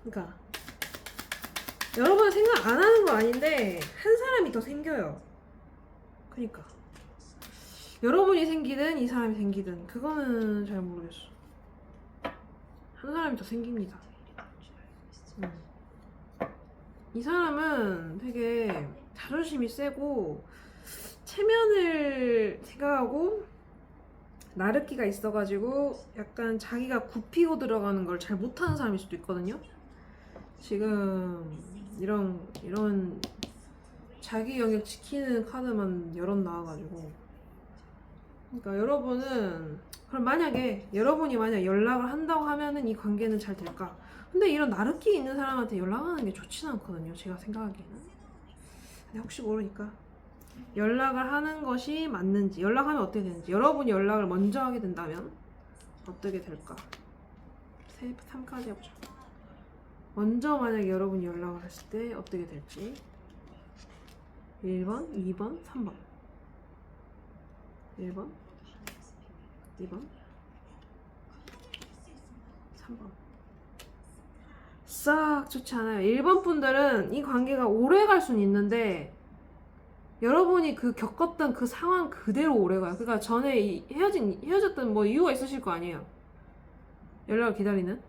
그러니까 여러분 생각 안 하는 거 아닌데 한 사람이 더 생겨요. 그러니까 여러분이 생기든 이 사람이 생기든 그거는 잘 모르겠어. 한 사람이 더 생깁니다. 이 사람은 되게 자존심이 세고 체면을 생각하고 나르기가 있어가지고 약간 자기가 굽히고 들어가는 걸 잘 못하는 사람일 수도 있거든요. 지금 이런 자기 영역 지키는 카드만 여럿 나와가지고. 그러니까 여러분은 그럼 만약에 여러분이 만약 연락을 한다고 하면은 이 관계는 잘 될까? 근데 이런 나르기 있는 사람한테 연락하는 게 좋지는 않거든요, 제가 생각하기에는. 근데 혹시 모르니까 연락을 하는 것이 맞는지, 연락하면 어떻게 되는지, 여러분이 연락을 먼저 하게 된다면 어떻게 될까? 3까지 해보자. 먼저 만약에 여러분이 연락을 했을 때 어떻게 될지. 1번, 2번, 3번. 1번, 2번, 3번. 싹 좋지 않아요. 1번 분들은 이 관계가 오래 갈 수는 있는데 여러분이 그 겪었던 그 상황 그대로 오래 가요. 그러니까 전에 헤어졌던 뭐 이유가 있으실 거 아니에요. 연락을 기다리는.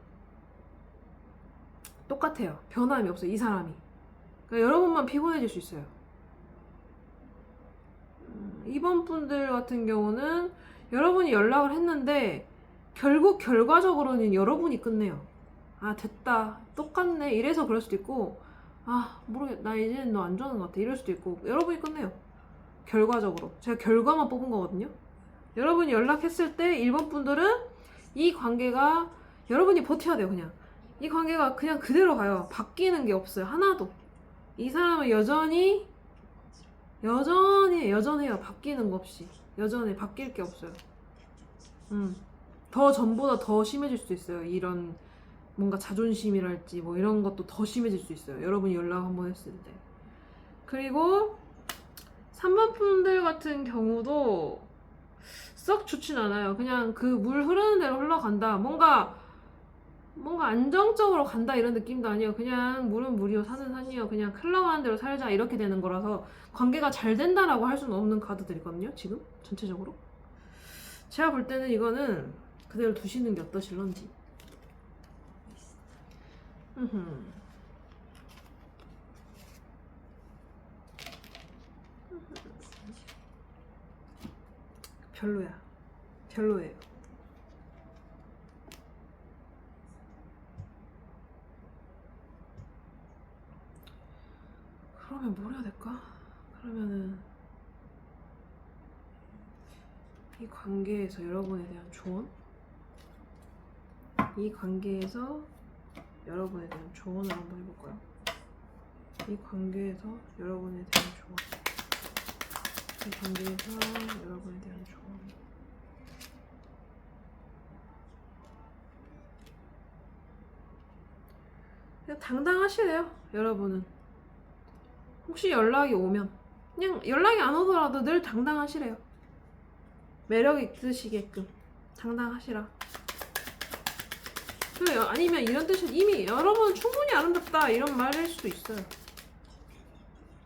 똑같아요. 변함이 없어요. 이 사람이. 그러니까 여러분만 피곤해질 수 있어요. 2번 분들 같은 경우는 여러분이 연락을 했는데 결국 결과적으로는 여러분이 끝내요. 아 됐다 똑같네 이래서 그럴 수도 있고 아 모르겠 나 이제는 너 안 좋아하는 것 같아 이럴 수도 있고 여러분이 끝내요. 결과적으로 제가 결과만 뽑은 거거든요. 여러분이 연락했을 때 1번 분들은 이 관계가 여러분이 버텨야 돼요. 그냥 이 관계가 그냥 그대로 가요. 바뀌는 게 없어요. 하나도. 이 사람은 여전해요. 바뀌는 거 없이 여전해. 바뀔 게 없어요. 더 전보다 더 심해질 수도 있어요. 이런 뭔가 자존심이랄지 뭐 이런 것도 더 심해질 수 있어요. 여러분이 연락 한번 했을 때. 그리고 3번 분들 같은 경우도 썩 좋진 않아요. 그냥 그 물 흐르는 대로 흘러간다. 뭔가 안정적으로 간다 이런 느낌도 아니에요. 그냥 물은 물이요 산은 산이요. 그냥 흘러가는 대로 살자 이렇게 되는 거라서 관계가 잘 된다라고 할 수는 없는 카드들이거든요. 지금 전체적으로. 제가 볼 때는 이거는 그대로 두시는 게 어떠실런지. 별로예요. 그러면 뭘 해야 될까? 그러면은 이 관계에서 여러분에 대한 조언? 이 관계에서 여러분에 대한 조언을 한번 해볼까요? 이 관계에서 여러분에 대한 조언. 이 관계에서 여러분에 대한 조언. 그냥 당당하시래요, 여러분은. 혹시 연락이 오면 그냥 연락이 안 오더라도 늘 당당하시래요. 매력 있으시게끔 당당하시라. 아니면 이런 뜻은 이미 여러분 충분히 아름답다 이런 말일 수도 있어요.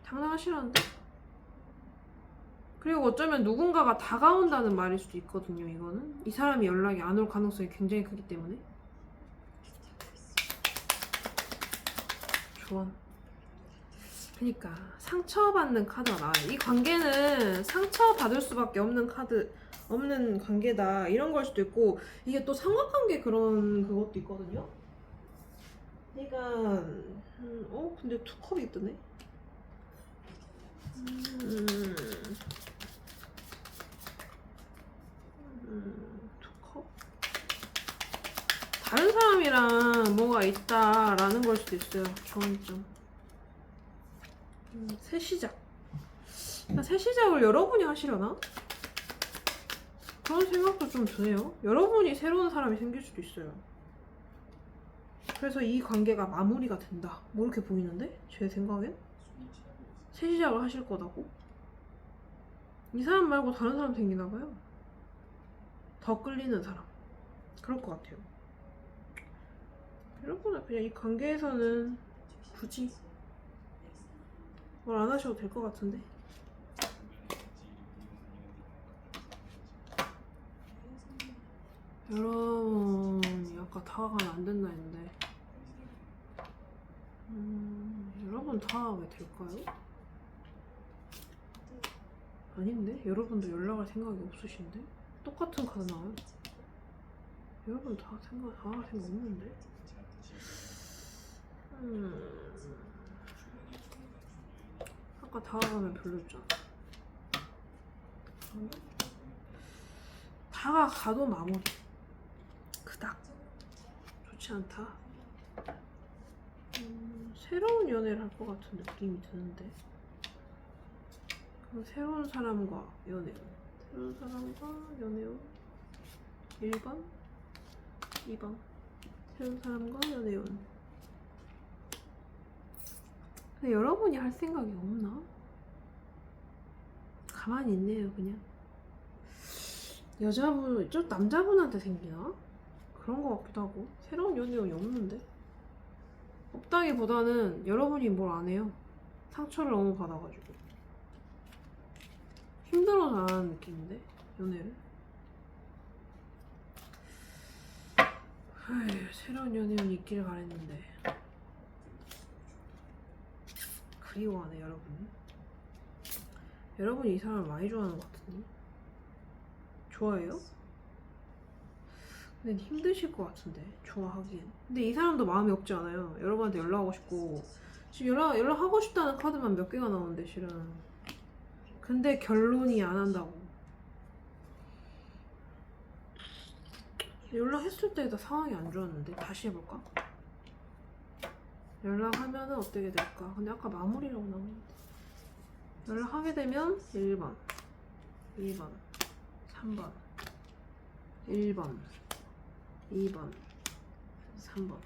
당당하시라는데? 그리고 어쩌면 누군가가 다가온다는 말일 수도 있거든요. 이거는 이 사람이 연락이 안 올 가능성이 굉장히 크기 때문에. 조언. 그러니까 상처받는 카드가 나와요. 이 관계는 상처받을 수밖에 없는 관계다 이런 걸 수도 있고 이게 또 삼각관계 그런 그것도 있거든요. 그러니까 근데 투컵이 뜨네. 투컵 다른 사람이랑 뭐가 있다라는 걸 수도 있어요. 좋은 점. 새 시작. 새 시작을 여러분이 하시려나? 그런 생각도 좀 드네요. 여러분이 새로운 사람이 생길 수도 있어요. 그래서 이 관계가 마무리가 된다. 뭐 이렇게 보이는데? 제 생각엔? 새 시작을 하실 거다고? 이 사람 말고 다른 사람 생기나봐요. 더 끌리는 사람. 그럴 것 같아요. 여러분은 그냥 이 관계에서는 굳이 뭘 안 하셔도 될 것 같은데. 여러분이 아까 다가가면 안 된다 했는데 여러분 다가가게 될까요? 아닌데? 여러분도 연락할 생각이 없으신데? 똑같은 카드 나와요. 여러분 다가갈 생각 없는데? 아까 다가가면 별로였잖아. 다가가도 마무리. 그닥 좋지 않다. 새로운 연애를 할 것 같은 느낌이 드는데 그럼 새로운 사람과 연애운. 새로운 사람과 연애운. 1번, 2번. 새로운 사람과 연애운. 근데 여러분이 할 생각이 없나? 가만히 있네요, 그냥. 여자분, 좀 남자분한테 생기나? 그런 거 같기도 하고. 새로운 연애운이 없는데? 없다기보다는 여러분이 뭘 안 해요. 상처를 너무 받아가지고. 힘들어서 안 하는 느낌인데? 연애를. 아휴, 새로운 연애운이 있길 바랬는데. 그리워하네, 여러분. 여러분이 이 사람을 많이 좋아하는 것 같은데? 좋아해요? 근데 힘드실 것 같은데, 좋아하기엔. 근데 이 사람도 마음이 없지 않아요. 여러분한테 연락하고 싶고. 지금 연락하고 싶다는 카드만 몇 개가 나오는데, 실은. 근데 결론이 안 한다고. 연락했을 때 상황이 안 좋았는데, 다시 해볼까? 연락하면은 어떻게 될까? 근데 아까 마무리라고 나오는데. 연락하게 되면 1번, 2번, 3번, 1번, 2번, 3번.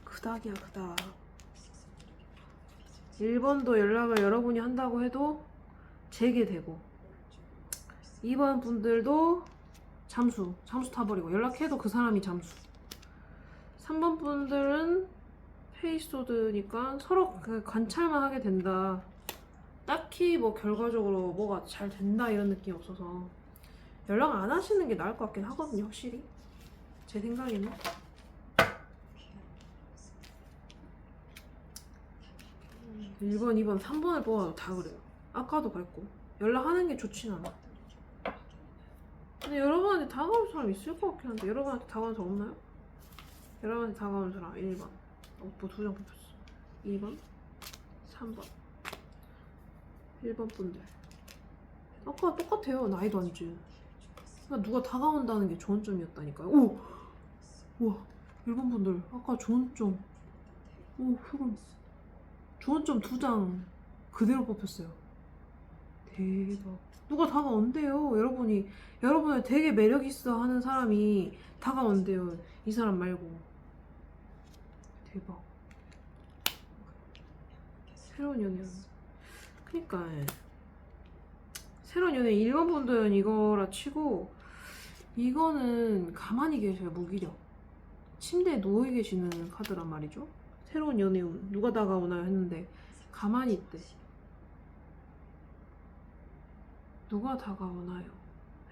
그닥이야, 그닥. 1번도 연락을 여러분이 한다고 해도 재개되고, 2번 분들도 잠수 타버리고, 연락해도 그 사람이 잠수. 3번 분들은 페이소드니까 서로 관찰만 하게 된다. 딱히 뭐 결과적으로 뭐가 잘 된다 이런 느낌이 없어서 연락 안 하시는 게 나을 것 같긴 하거든요, 확실히. 제 생각에는. 1번, 2번, 3번을 뽑아도 다 그래요. 아까도 그랬고. 연락하는 게 좋진 않아. 근데 여러분한테 다가올 사람 있을 것 같긴 한데, 여러분한테 다가오는 사람 없나요? 여러분한테 다가오는 사람 1번. 뭐 2장 뽑혔어. 2번, 3번. 1번 분들. 아까 똑같아요. 나이도 아니지. 그러니까 누가 다가온다는 게 좋은 점이었다니까요. 오! 우와. 1번 분들. 아까 좋은 점. 오, 흐름. 좋은 점 2장 그대로 뽑혔어요. 대박. 누가 다가온대요. 여러분을 되게 매력있어 하는 사람이 다가온대요. 이 사람 말고. 대박. 새로운 연애운. 그니까 새로운 연애 1번 분들은 이거라 치고, 이거는 가만히 계셔요. 무기력. 침대에 누워 계시는 카드란 말이죠. 새로운 연애운. 누가 다가오나요 했는데 가만히 있대. 누가 다가오나요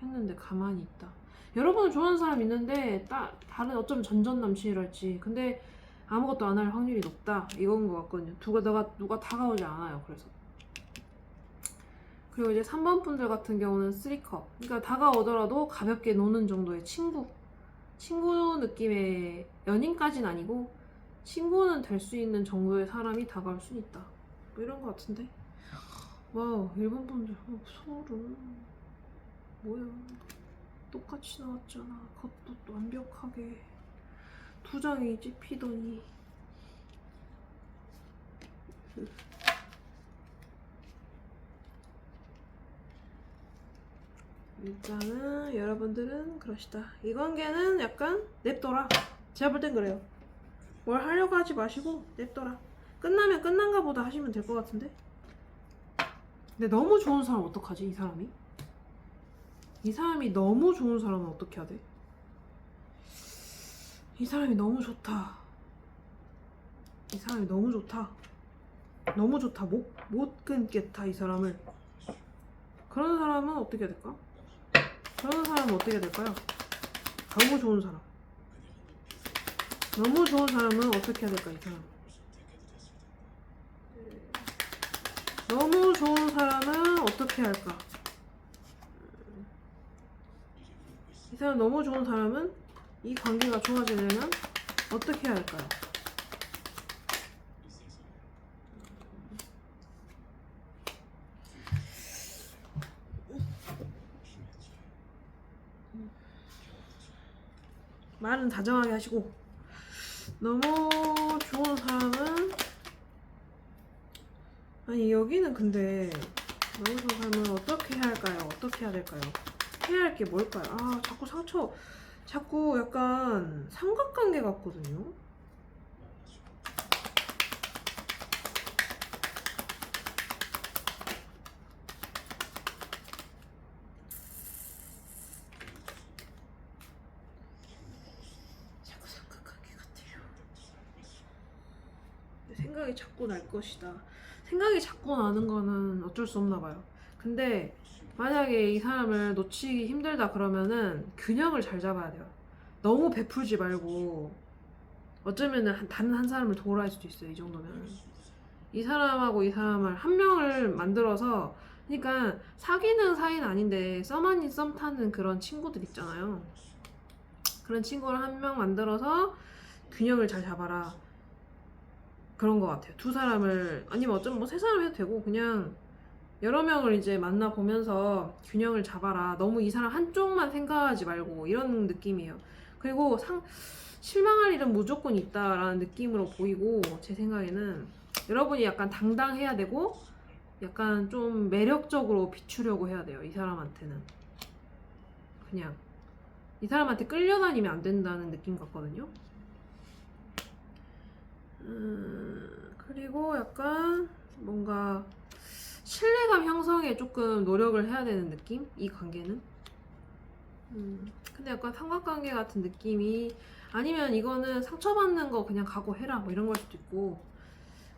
했는데 가만히 있다. 여러분은 좋아하는 사람 있는데 다른 어쩌면 전전 남친이랄지, 근데 아무것도 안 할 확률이 높다 이건 것 같거든요. 누가 다가오지 않아요. 그리고 이제 3번 분들 같은 경우는 3컵. 그러니까 다가오더라도 가볍게 노는 정도의 친구 느낌의, 연인까지는 아니고 친구는 될 수 있는 정도의 사람이 다가올 수 있다. 뭐 이런 것 같은데. 와우, 1번 분들 소름. 뭐야, 똑같이 나왔잖아. 그것도 또 완벽하게 2장이 찝히더니. 일단은 여러분들은 그러시다. 이 관계는 약간 냅둬라. 제가 볼 땐 그래요. 뭘 하려고 하지 마시고 냅둬라. 끝나면 끝난가 보다 하시면 될 것 같은데. 근데 너무 좋은 사람 어떡하지? 이 사람이 너무 좋은 사람은 어떻게 해야 돼? 이 사람이 너무 좋다. 이 사람이 너무 좋다. 너무 좋다. 못 끊겠다, 이 사람을. 그런 사람은 어떻게 해야 될까? 그런 사람은 어떻게 해야 될까요? 너무 좋은 사람. 너무 좋은 사람은 어떻게 해야 될까, 이 사람? 너무 좋은 사람은 어떻게 할까? 이 사람 너무 좋은 사람은 이 관계가 좋아지려면 어떻게 해야 할까요? 말은 다정하게 하시고. 너무 좋은 사람은, 아니 여기는 근데 여기서 그러면 어떻게 해야 할까요? 어떻게 해야 될까요? 해야 할 게 뭘까요? 아, 자꾸 상처, 자꾸 약간 삼각관계 같거든요? 자꾸 삼각관계 같아요. 생각이 자꾸 날 것이다. 생각이 자꾸 나는 거는 어쩔 수 없나 봐요. 근데 만약에 이 사람을 놓치기 힘들다 그러면은 균형을 잘 잡아야 돼요. 너무 베풀지 말고 어쩌면은 다른 한 사람을 도우라 할 수도 있어요. 이 정도면 이 사람하고 이 사람을 한 명을 만들어서, 그러니까 사귀는 사이는 아닌데 썸 아닌 썸 타는 그런 친구들 있잖아요. 그런 친구를 한 명 만들어서 균형을 잘 잡아라, 그런 것 같아요. 두 사람을, 아니면 어쩌면 뭐 세 사람 해도 되고, 그냥 여러 명을 이제 만나보면서 균형을 잡아라. 너무 이 사람 한쪽만 생각하지 말고, 이런 느낌이에요. 그리고 실망할 일은 무조건 있다라는 느낌으로 보이고, 제 생각에는 여러분이 약간 당당해야 되고 약간 좀 매력적으로 비추려고 해야 돼요. 이 사람한테는 그냥 이 사람한테 끌려다니면 안 된다는 느낌 같거든요. 그리고 약간 뭔가 신뢰감 형성에 조금 노력을 해야 되는 느낌? 이 관계는. 근데 약간 삼각관계 같은 느낌이, 아니면 이거는 상처받는 거 그냥 각오해라 뭐 이런 걸 수도 있고,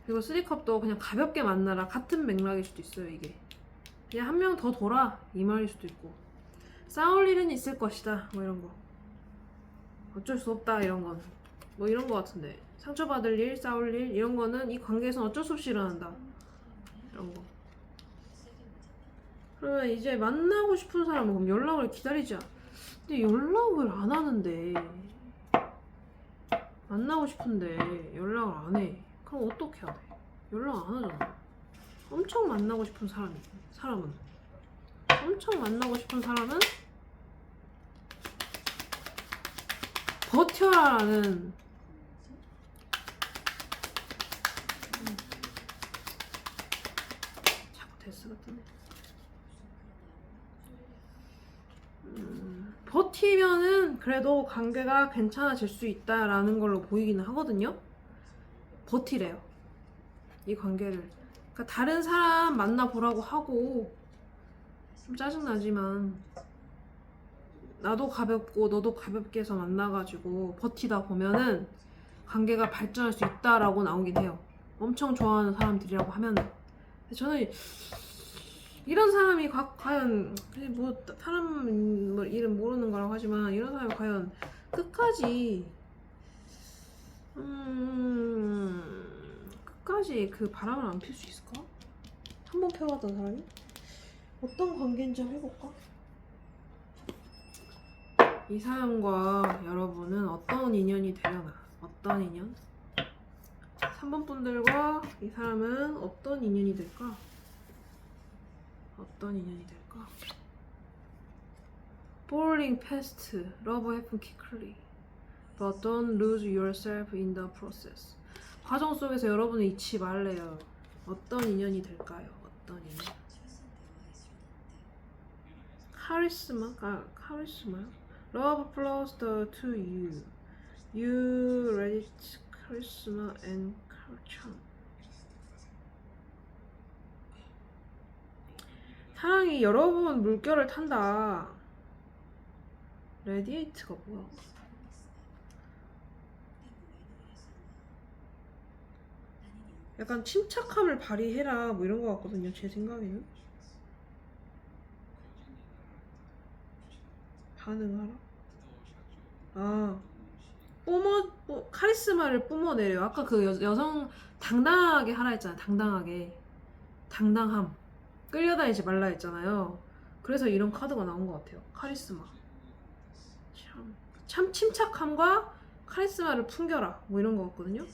그리고 쓰리컵도 그냥 가볍게 만나라 같은 맥락일 수도 있어요. 이게 그냥 한 명 더 둬라 이 말일 수도 있고, 싸울 일은 있을 것이다 뭐 이런 거, 어쩔 수 없다 이런 거는 뭐 이런 거 같은데, 상처받을 일, 싸울 일 이런 거는 이 관계에서는 어쩔 수 없이 일어난다 이런 거. 그러면 이제 만나고 싶은 사람은 그럼 연락을 기다리자. 근데 연락을 안 하는데, 만나고 싶은데 연락을 안 해. 그럼 어떻게 해야 돼? 연락 안 하잖아. 엄청 만나고 싶은 사람은 엄청 만나고 싶은 사람은 버텨라라는, 자꾸 데스가 뜨네. 버티면은 그래도 관계가 괜찮아질 수 있다라는 걸로 보이기는 하거든요. 버티래요, 이 관계를. 그러니까 다른 사람 만나보라고 하고, 좀 짜증나지만 나도 가볍고 너도 가볍게 해서 만나가지고 버티다 보면은 관계가 발전할 수 있다라고 나오긴 해요. 엄청 좋아하는 사람들이라고 하면은. 저는 이런 사람이 과연, 뭐 사람 뭐 이름 모르는 거라고 하지만, 이런 사람이 과연 끝까지 끝까지 그 바람을 안 필 수 있을까? 한번 펴봤던 사람이 어떤 관계인지 한번 해볼까? 이 사람과 여러분은 어떤 인연이 되려나? 어떤 인연? 3번 분들과 이 사람은 어떤 인연이 될까? 어떤 인연이 될까? Falling fast, love happen quickly, but don't lose yourself in the process. 과정 속에서 여러분을 잊지 말래요. 어떤 인연이 될까요? 어떤 인연? 카리스마요? Love flows to you. You radiate charisma and charm. 사랑이 여러분 물결을 탄다. 레디에이트가 뭐야? 약간 침착함을 발휘해라 뭐 이런 거 같거든요, 제 생각에는. 반응하라? 아, 카리스마를 뿜어내려. 아까 그 여성 당당하게 하라 했잖아요. 당당함. 끌려다니지 말라 했잖아요. 그래서 이런 카드가 나온 것 같아요. 카리스마. 참 침착함과 카리스마를 풍겨라 뭐 이런 거 같거든요.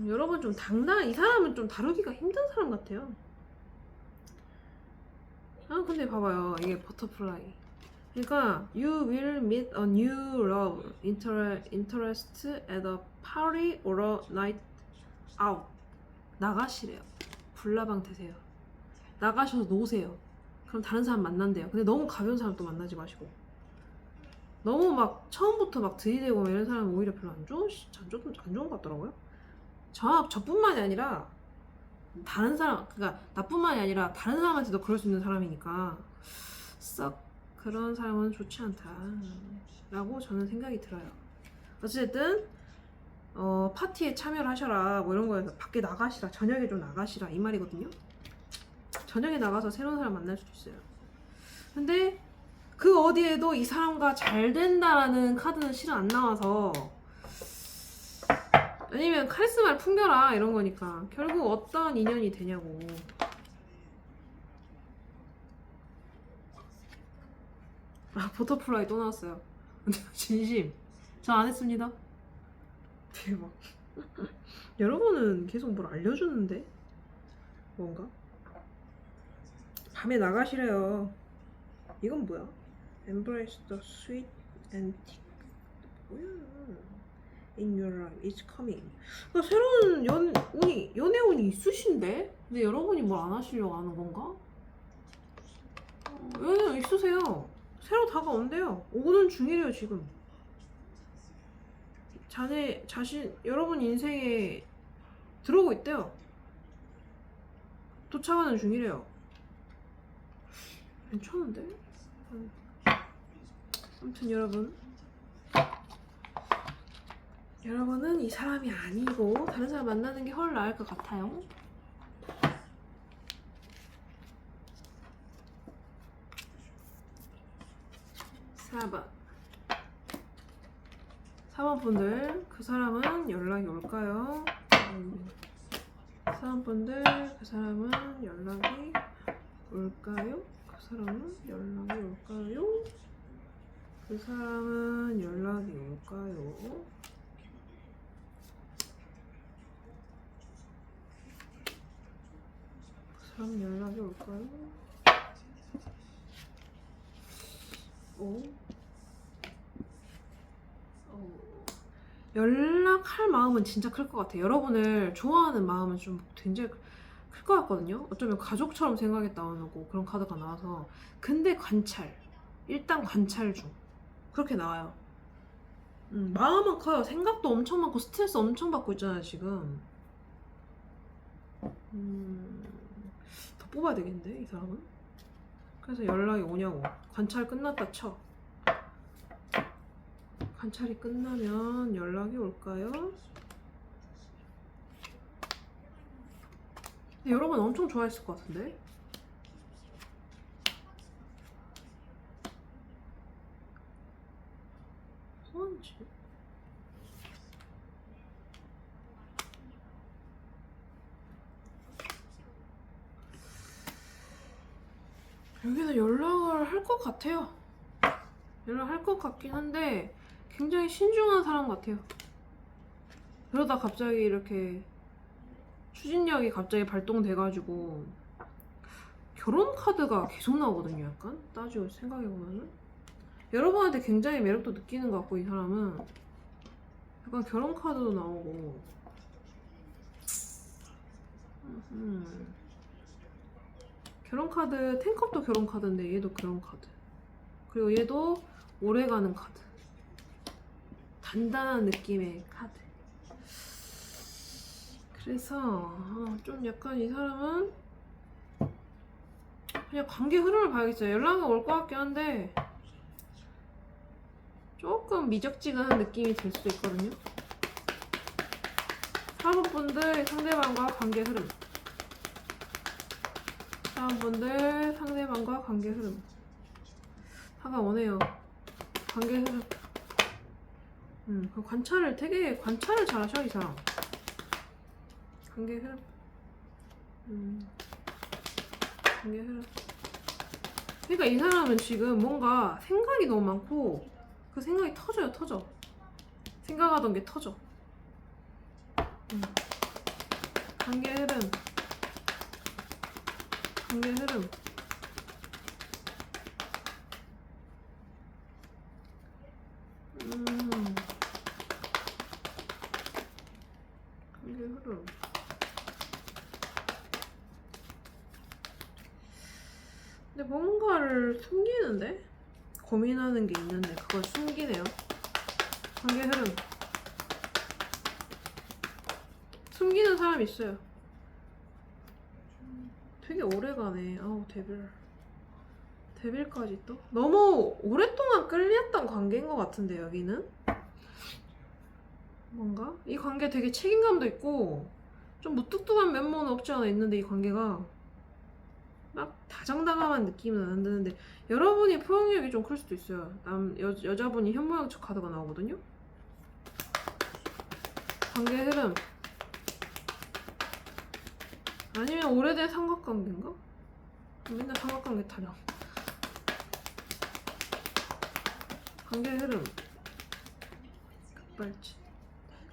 여러분 좀 이 사람은 좀 다루기가 힘든 사람 같아요. 근데 봐봐요, 이게 버터플라이. 그러니까 you will meet a new love interest at a party or a night out. 나가시래요. 불나방 되세요. 나가셔서 노세요. 그럼 다른 사람 만난대요. 근데 너무 가벼운 사람 또 만나지 마시고. 너무 막 처음부터 막 들이대고 이런 사람은 오히려 별로 안 좋은 것 같더라고요. 저뿐만이 아니라 다른 사람, 그러니까 나뿐만이 아니라 다른 사람한테도 그럴 수 있는 사람이니까 썩 그런 사람은 좋지 않다라고 저는 생각이 들어요. 어쨌든 파티에 참여를 하셔라 뭐 이런 거에서 밖에 나가시라, 저녁에 좀 나가시라 이 말이거든요. 저녁에 나가서 새로운 사람 만날 수도 있어요. 근데 그 어디에도 이 사람과 잘 된다라는 카드는 실은 안 나와서, 아니면 카리스마를 풍겨라 이런 거니까 결국 어떤 인연이 되냐고. 아, 버터플라이 또 나왔어요. 진심 저 안 했습니다. 대박. 여러분은 계속 뭘 알려주는데 뭔가 밤에 나가시래요. 이건 뭐야? Embrace the sweet antique. 뭐야? In your life, it's coming. 그러니까 새로운 연애운이 있으신데? 근데 여러분이 뭘 안 하시려고 하는 건가? 연애운 있으세요. 새로 다가온대요. 오는 중이래요 지금. 여러분 인생에 들어오고 있대요. 도착하는 중이래요. 괜찮은데? 아무튼 여러분은 이 사람이 아니고 다른 사람 만나는 게 훨 나을 것 같아요. (4번) 4번 분들, 그 사람은 연락이 올까요? 4번 분들, 그 사람은 연락이 올까요? 그 사람은 연락이 올까요? 그 사람은 연락이 올까요? 그 사람 연락이 올까요? 연락할 마음은 진짜 클 것 같아요. 여러분을 좋아하는 마음은 좀 굉장히 클 것 같거든요. 어쩌면 가족처럼 생각했다고 그런 카드가 나와서. 근데 일단 관찰 중 그렇게 나와요. 마음은 커요. 생각도 엄청 많고 스트레스 엄청 받고 있잖아요 지금. 더 뽑아야 되겠는데 이 사람은. 그래서 연락이 오냐고. 관찰 끝났다 쳐. 관찰이 끝나면 연락이 올까요? 여러분 엄청 좋아했을 것 같은데? 뭐하는지? 여기서 연락을 할 것 같아요. 연락할 것 같긴 한데 굉장히 신중한 사람 같아요. 그러다 갑자기 이렇게 추진력이 갑자기 발동돼가지고 결혼 카드가 계속 나오거든요. 약간 따지고 생각해보면은 여러분한테 굉장히 매력도 느끼는 것 같고, 이 사람은 약간 결혼 카드도 나오고. 결혼 카드, 텐컵도 결혼 카드인데 얘도 결혼 카드, 그리고 얘도 오래가는 카드, 단단한 느낌의 카드. 그래서 좀 약간 이 사람은 그냥 관계 흐름을 봐야겠어요. 연락이 올 것 같긴 한데 조금 미적지근한 느낌이 들 수도 있거든요. 사업분들 상대방과 관계 흐름, 사업분들 상대방과 관계 흐름 다가오네요. 관계 흐름. 그 관찰을 잘하셔 이 사람. 관계 흐름. 관계 흐름. 그러니까 이 사람은 지금 뭔가 생각이 너무 많고 그 생각이 터져. 생각하던 게 터져. 관계 흐름. 관계 흐름. 관계 흐름. 근데 뭔가를 숨기는데? 고민하는 게 있는데 그걸 숨기네요. 관계 흐름. 숨기는 사람 있어요. 되게 오래가네. 아우 데빌까지 또? 너무 오랫동안 끌렸던 관계인 것 같은데 여기는? 뭔가? 이 관계 되게 책임감도 있고 좀 무뚝뚝한 면모는 없지 않아 있는데 이 관계가 막 다정다감한 느낌은 안 드는데 여러분이 포용력이 좀 클 수도 있어요. 여자분이 현모양처 카드가 나오거든요? 관계 흐름 아니면 오래된 삼각관계인가? 맨날 삼각관계 타령. 관계 흐름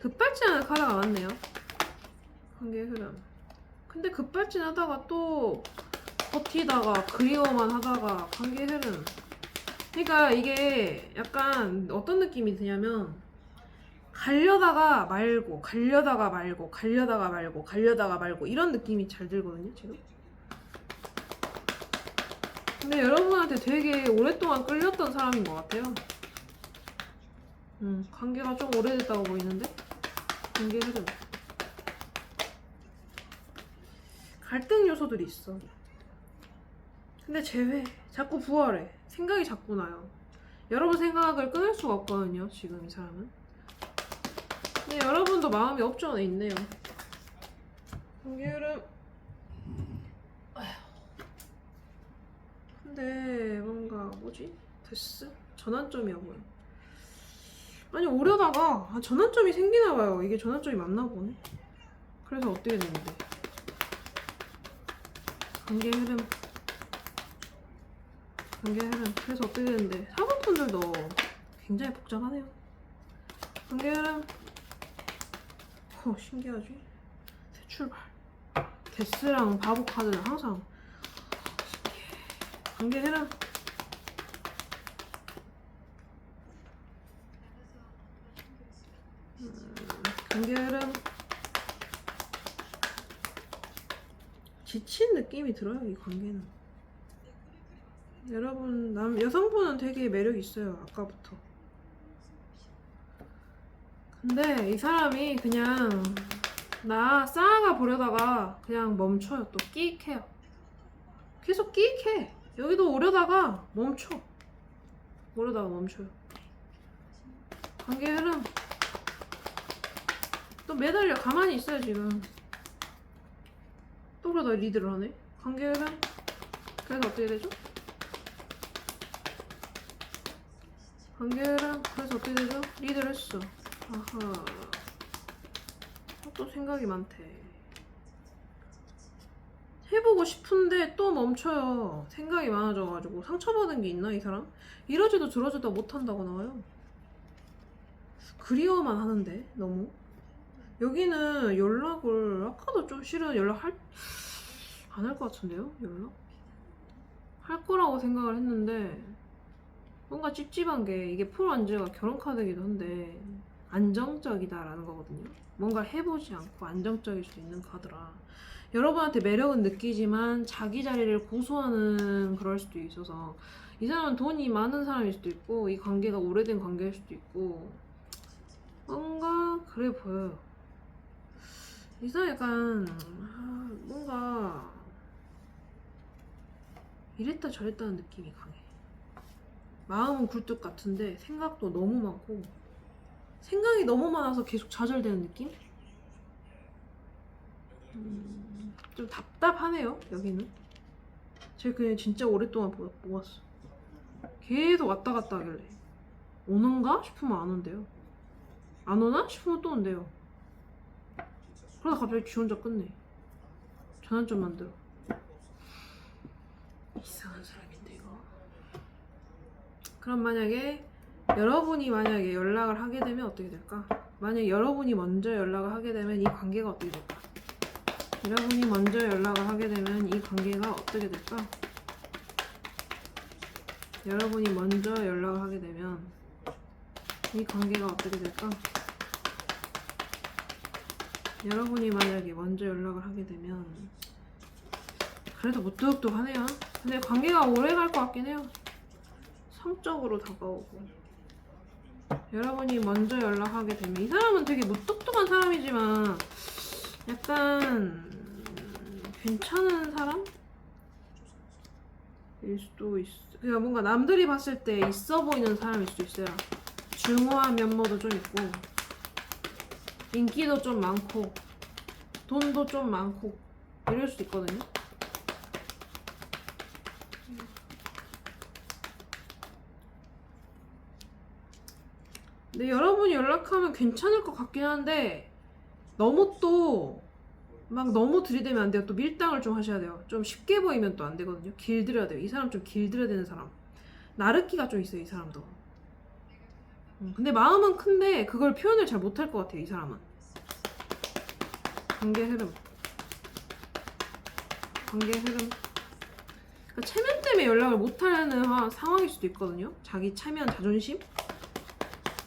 급발진하는 카드가 많네요. 관계 흐름. 근데 급발진하다가 또 버티다가 그리워만 하다가 관계 흐름. 그러니까 이게 약간 어떤 느낌이 드냐면 가려다가 말고 가려다가 말고 가려다가 말고 가려다가 말고 이런 느낌이 잘 들거든요 지금. 근데 여러분한테 되게 오랫동안 끌렸던 사람인 것 같아요. 관계가 좀 오래됐다고 보이는데 관계 흐름. 갈등 요소들이 있어. 근데 자꾸 부활해. 생각이 자꾸 나요. 여러분 생각을 끊을 수가 없거든요 지금 이 사람은. 근데 여러분도 마음이 없지 않아 있네요. 관계 흐름. 근데 뭔가 뭐지? 데스? 전환점이야 보여. 아니 오려다가 전환점이 생기나봐요. 이게 전환점이 맞나 보네. 그래서 어떻게 되는데 관계 흐름. 그래서 어떻게 되는데 4번 분들도 굉장히 복잡하네요. 관계 흐름. 신기하지? 새 출발. 데스랑 바보 카드는 항상 신기해. 관계 흐름. 관계 흐름. 지친 느낌이 들어요 이 관계는. 여러분 여성분은 되게 매력 있어요 아까부터. 근데 이 사람이 그냥 나 쌓아가 보려다가 그냥 멈춰요. 또 끼익해요. 계속 끼익해. 여기도 오려다가 멈춰요. 관계 흐름. 또 매달려 가만히 있어요 지금. 또 그러다 리드를 하네. 관계 흐름. 그래서 어떻게 되죠? 관계 흐름. 그래서 어떻게 되죠? 리드를 했어. 아하. 또 생각이 많대. 해보고 싶은데 또 멈춰요. 생각이 많아져가지고. 상처받은 게 있나 이 사람? 이러지도 저러지도 못한다고 나와요. 그리워만 하는데 너무. 여기는 연락을 아까도 좀 실은 안 할 것 같은데요? 연락? 할 거라고 생각을 했는데 뭔가 찝찝한 게 이게 풀안즈가 결혼 카드이기도 한데 안정적이다라는 거거든요. 뭔가 해보지 않고 안정적일 수 있는 카드라 여러분한테 매력은 느끼지만 자기 자리를 고수하는 그럴 수도 있어서 이 사람은 돈이 많은 사람일 수도 있고 이 관계가 오래된 관계일 수도 있고 뭔가 그래 보여요. 이 사람 약간 뭔가 이랬다 저랬다는 느낌이 강해. 마음은 굴뚝 같은데 생각도 너무 많고 생각이 너무 많아서 계속 좌절되는 느낌? 좀 답답하네요 여기는. 제가 그냥 진짜 오랫동안 모았어. 계속 왔다 갔다 하길래 오는가 싶으면 안 온대요. 안 오나 싶으면 또 온대요. 그러다 갑자기 지 혼자 끝내. 전환점 만들어. 이상한 사람인데 이거. 그럼 여러분이 만약에 연락을 하게 되면 어떻게 될까? 만약 여러분이 먼저 연락을 하게 되면 이 관계가 어떻게 될까? 여러분이 먼저 연락을 하게 되면 이 관계가 어떻게 될까? 여러분이 먼저 연락을 하게 되면 이 관계가 어떻게 될까? 여러분이 만약에 먼저 연락을 하게 되면 그래도 무뚝뚝하네요. 근데 관계가 오래 갈 것 같긴 해요. 성적으로 다가오고. 여러분이 먼저 연락하게 되면 이 사람은 되게 무뚝뚝한 사람이지만 약간 괜찮은 사람? 일 수도 있어. 그냥 뭔가 남들이 봤을 때 있어 보이는 사람일 수도 있어요. 중후한 면모도 좀 있고 인기도 좀 많고 돈도 좀 많고 이럴 수도 있거든요. 근데 여러분이 연락하면 괜찮을 것 같긴 한데 너무 또 막 너무 들이대면 안 돼요. 또 밀당을 좀 하셔야 돼요. 좀 쉽게 보이면 또 안 되거든요. 길들여야 돼요. 이 사람 좀 길들여야 되는 사람. 나르기가 좀 있어요, 이 사람도. 근데 마음은 큰데 그걸 표현을 잘 못할 것 같아요, 이 사람은. 관계 흐름. 관계 흐름. 그러니까 체면 때문에 연락을 못하는 상황일 수도 있거든요. 자기 체면, 자존심.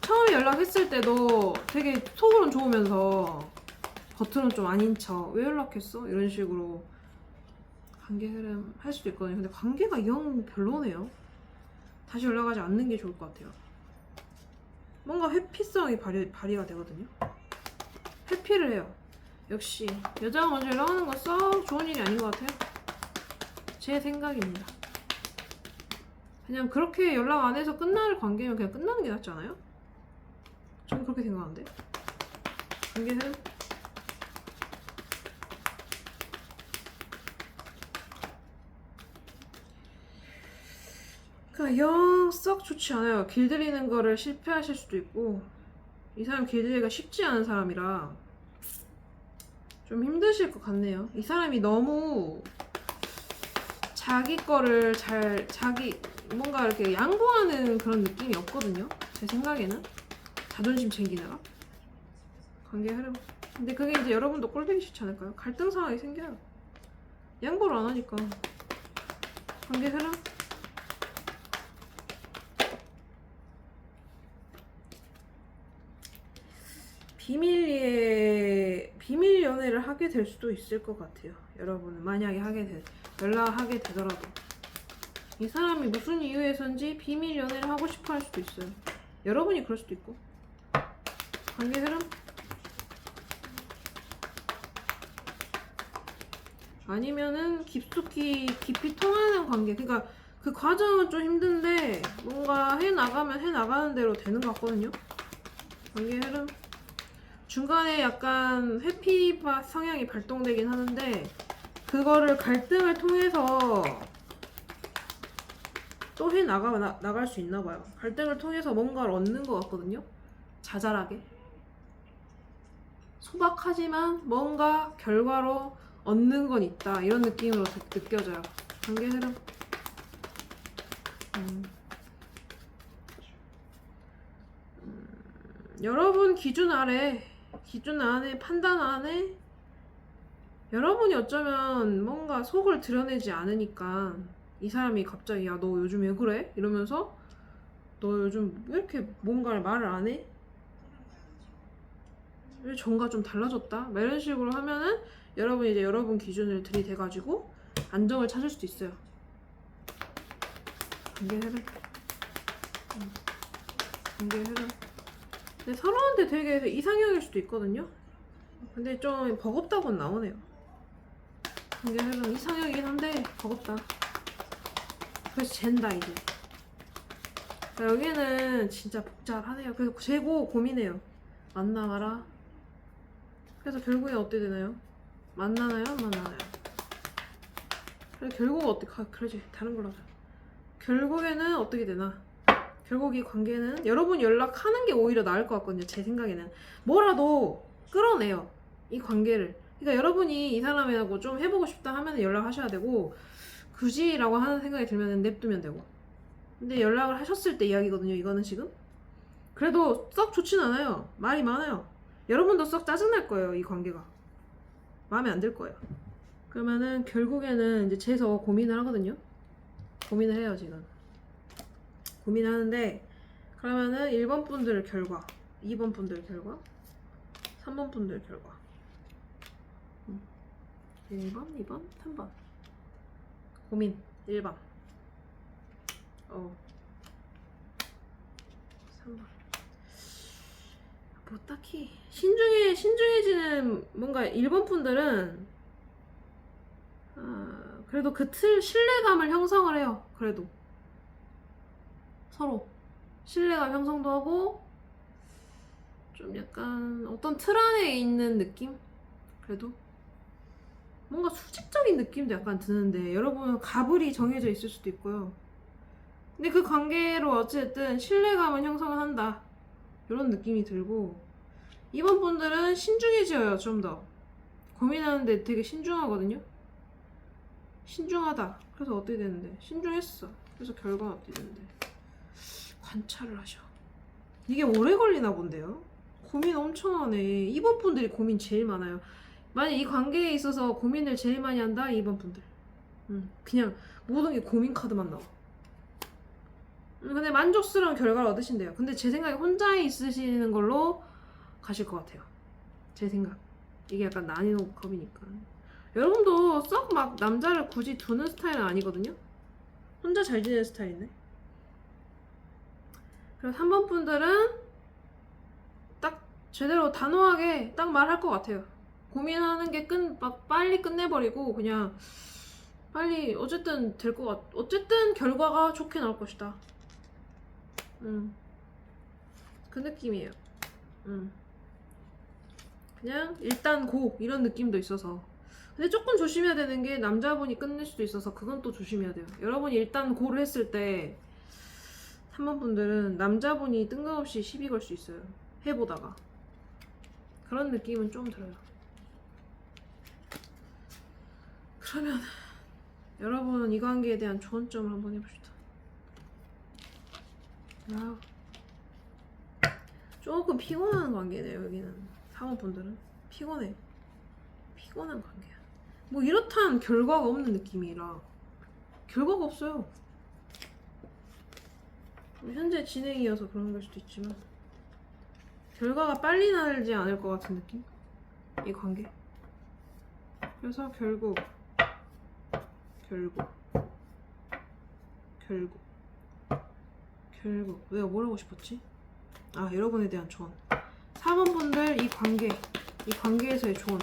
처음에 연락했을 때도 되게 속으로는 좋으면서 겉으로는 좀 아닌 척. 왜 연락했어? 이런 식으로 관계 흐름 할 수도 있거든요. 근데 관계가 영 별로네요. 다시 연락하지 않는 게 좋을 것 같아요. 뭔가 회피성이 발휘가 되거든요. 회피를 해요. 역시 여자가 먼저 연락하는 건 썩 좋은 일이 아닌 것 같아요. 제 생각입니다. 그냥 그렇게 연락 안 해서 끝날 관계면 그냥 끝나는 게 낫지 않아요? 저는 그렇게 생각하는데. 관계는 그냥 영 썩 좋지 않아요. 길들이는 거를 실패하실 수도 있고 이 사람 길들이기가 쉽지 않은 사람이라 좀 힘드실 것 같네요. 이 사람이 너무 자기 거를 자기 뭔가 이렇게 양보하는 그런 느낌이 없거든요. 제 생각에는 자존심 챙기느라 관계 흐름. 근데 그게 이제 여러분도 꼴보기 싫지 않을까요? 갈등 상황이 생겨요. 양보를 안 하니까. 관계 흐름. 비밀 연애를 하게 될 수도 있을 것 같아요. 여러분은 만약에 연락하게 되더라도 이 사람이 무슨 이유에선지 비밀 연애를 하고 싶어 할 수도 있어요. 여러분이 그럴 수도 있고. 관계 흐름. 아니면은 깊이 통하는 관계. 그러니까 그 과정은 좀 힘든데 뭔가 해나가면 해나가는 대로 되는 것 같거든요. 관계 흐름. 중간에 약간 회피 성향이 발동되긴 하는데 그거를 갈등을 통해서 또 나갈 수 있나 봐요. 갈등을 통해서 뭔가를 얻는 것 같거든요. 자잘하게. 소박하지만 뭔가 결과로 얻는 건 있다. 이런 느낌으로 느껴져요. 관계 흐름. 여러분 기준 안에 판단 안에 여러분이 어쩌면 뭔가 속을 드러내지 않으니까 이 사람이 갑자기 야 너 요즘 왜 그래? 이러면서 너 요즘 왜 이렇게 뭔가를 말을 안 해? 왜 정가 좀 달라졌다? 막 이런 식으로 하면은 여러분이 이제 여러분 기준을 들이대가지고 안정을 찾을 수도 있어요. 관계 흐름. 관계 흐름. 근데 서로한테 되게 이상형일 수도 있거든요. 근데 좀 버겁다고는 나오네요. 관계 흐름 이상형이긴 한데 버겁다. 그래서 잰다 이제. 여기는 진짜 복잡하네요. 그래서 재고 고민해요. 만나가라. 그래서 결국에 어떻게 되나요? 만나나요? 안 만나나요? 그래 결국 그러지 다른 걸로 하자. 결국에는 어떻게 되나? 결국 이 관계는 여러분 연락하는 게 오히려 나을 것 같거든요. 제 생각에는 뭐라도 끌어내요. 이 관계를. 그러니까 여러분이 이 사람하고 좀 해보고 싶다 하면 연락하셔야 되고 굳이라고 하는 생각이 들면 냅두면 되고. 근데 연락을 하셨을 때 이야기거든요. 이거는 지금. 그래도 썩 좋진 않아요. 말이 많아요. 여러분도 썩 짜증날 거예요. 이 관계가. 마음에 안 들 거예요. 그러면은 결국에는 이제 재서 고민을 하거든요. 고민을 해요 지금. 고민하는데 그러면은 1번 분들 결과, 2번 분들 결과, 3번 분들 결과. 1번, 2번, 3번. 고민. 1번. 3번. 뭐 딱히 신중해지는 뭔가 1번 분들은 그래도 그 신뢰감을 형성을 해요. 그래도 서로 신뢰감 형성도 하고 좀 약간 어떤 틀 안에 있는 느낌? 그래도 뭔가 수직적인 느낌도 약간 드는데 여러분은 가불이 정해져 있을 수도 있고요. 근데 그 관계로 어쨌든 신뢰감을 형성을 한다 이런 느낌이 들고, 이번 분들은 신중해져요. 좀 더 고민하는데 되게 신중하거든요. 신중하다. 그래서 어떻게 되는데? 신중했어. 그래서 결과는 어떻게 되는데? 관찰을 하셔. 이게 오래 걸리나 본데요? 고민 엄청 하네. 이번 분들이 고민 제일 많아요. 만약 이 관계에 있어서 고민을 제일 많이 한다? 이번 분들. 그냥 모든 게 고민 카드만 나와. 근데 만족스러운 결과를 얻으신대요. 근데 제 생각에 혼자 있으시는 걸로 가실 것 같아요. 제 생각. 이게 약간 난이도급이니까. 여러분도 썩 막 남자를 굳이 두는 스타일은 아니거든요. 혼자 잘 지내는 스타일인데. 그래서 3번 분들은 딱 제대로 단호하게 딱 말할 것 같아요. 고민하는 게 막 빨리 끝내버리고 그냥 빨리 어쨌든 될 것 같. 어쨌든 결과가 좋게 나올 것이다. 그 느낌이에요. 그냥 일단 고 이런 느낌도 있어서. 근데 조금 조심해야 되는 게 남자분이 끝낼 수도 있어서 그건 또 조심해야 돼요. 여러분이 일단 고를 했을 때 3번 분들은 남자분이 뜬금없이 시비 걸 수 있어요. 해보다가. 그런 느낌은 좀 들어요. 그러면 여러분은 이 관계에 대한 조언점을 한번 해봅시다. 조금 피곤한 관계네요. 여기는 3번 분들은 피곤한 관계야. 뭐 이렇다는 결과가 없는 느낌이라. 결과가 없어요. 현재 진행이어서 그런 걸 수도 있지만 결과가 빨리 나지 않을 것 같은 느낌? 이 관계. 그래서 결국 내가 뭘 하고 싶었지? 여러분에 대한 조언. 4번 분들 이 관계에서의 조언.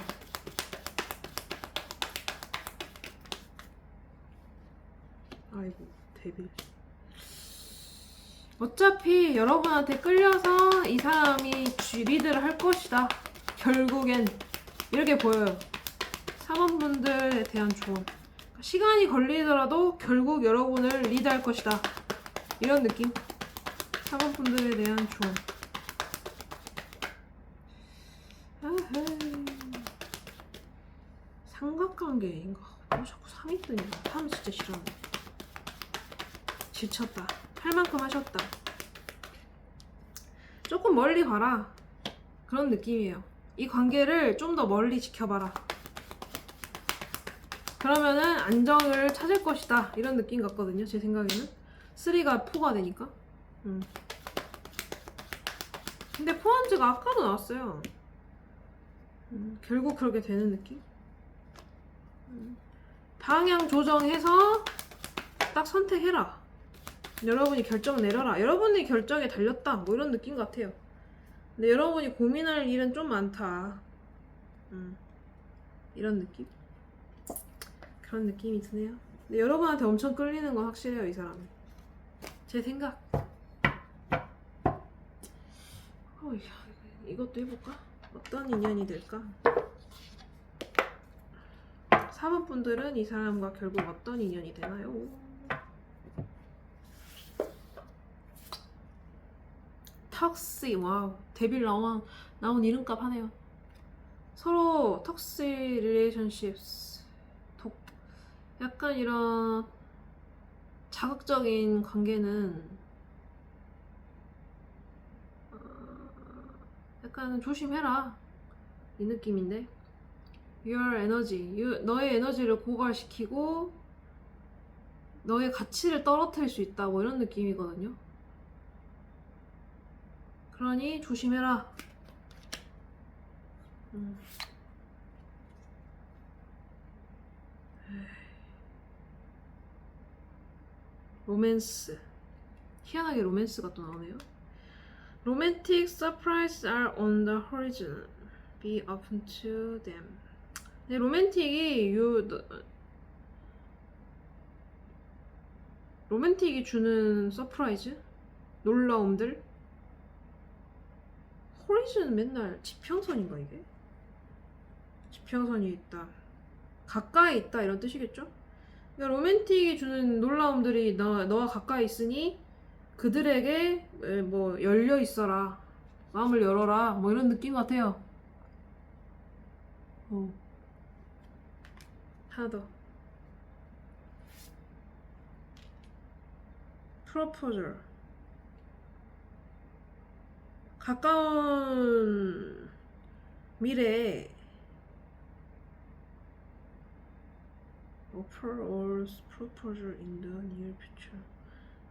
아이고 데빌. 어차피 여러분한테 끌려서 이 사람이 리드를 할 것이다. 결국엔 이렇게 보여요. 4번 분들에 대한 조언. 시간이 걸리더라도 결국 여러분을 리드할 것이다. 이런 느낌. 4번 분들에 대한 조언. 삼각관계인가? 왜 자꾸 3이 뜨냐? 3 진짜 싫어하네. 지쳤다. 할 만큼 하셨다. 조금 멀리 봐라. 그런 느낌이에요. 이 관계를 좀 더 멀리 지켜봐라. 그러면은 안정을 찾을 것이다. 이런 느낌 같거든요. 제 생각에는 3가 4가 되니까. 근데 포함즈가 아까도 나왔어요. 결국 그렇게 되는 느낌? 방향 조정해서 딱 선택해라. 여러분이 결정 내려라. 여러분이 결정에 달렸다. 뭐 이런 느낌 같아요. 근데 여러분이 고민할 일은 좀 많다. 이런 느낌? 그런 느낌이 드네요. 근데 여러분한테 엄청 끌리는 건 확실해요. 이 사람이. 제 생각. 이것도 해볼까? 어떤 인연이 될까? 4번 분들은 이 사람과 결국 어떤 인연이 되나요? 턱시. 와우, 데빌 나온 이름값 하네요. 서로 턱시 릴레이션십. 약간 이런 자극적인 관계는 약간 조심해라 이 느낌인데, your energy, 너의 에너지를 고갈시키고 너의 가치를 떨어뜨릴 수 있다 뭐 이런 느낌이거든요. 그러니 조심해라. 로맨스. 희한하게 로맨스가 또 나오네요. Romantic surprises are on the horizon. Be open to them. 네, 로맨틱이 주는 서프라이즈? 놀라움들? 호리즌은 맨날 지평선인가 이게? 지평선이 있다. 가까이 있다 이런 뜻이겠죠? 그러니까 로맨틱이 주는 놀라움들이 너와 가까이 있으니 그들에게 뭐 열려 있어라. 마음을 열어라. 뭐 이런 느낌 같아요. 하나 더. 프로포절. 가까운 미래에 offer or proposal in the near future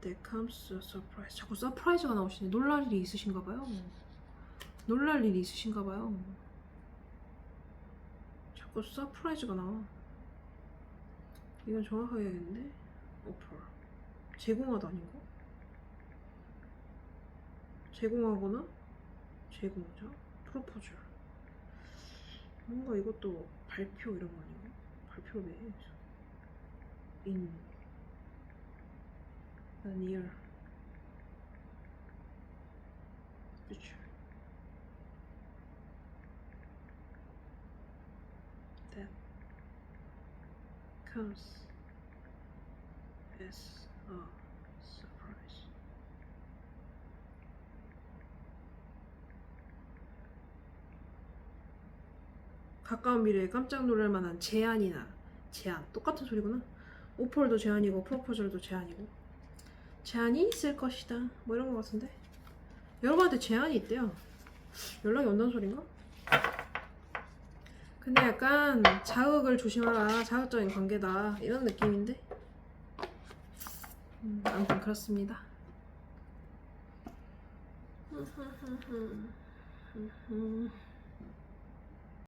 that comes a surprise. 자꾸 서프라이즈가 나오시네. 놀랄 일이 있으신가봐요. 놀랄 일이 있으신가봐요. 자꾸 서프라이즈가 나와. 이건 정확하게 해야겠는데. offer. 제공하다 아닌가? 제공하거나 제공자 프로포즈. 뭔가 이것도 발표 이런 거 아닌가? 발표네. in the near future that comes as a surprise. 가까운 미래에 깜짝 놀랄 만한 제안. 똑같은 소리구나. 오펄도 제안이고 프로포절도 제안이고. 제안이 있을 것이다. 뭐 이런 거 같은데. 여러분한테 제안이 있대요. 연락이 온다는 소린가? 근데 약간 자극을 조심하라. 자극적인 관계다. 이런 느낌인데. 아무튼 그렇습니다.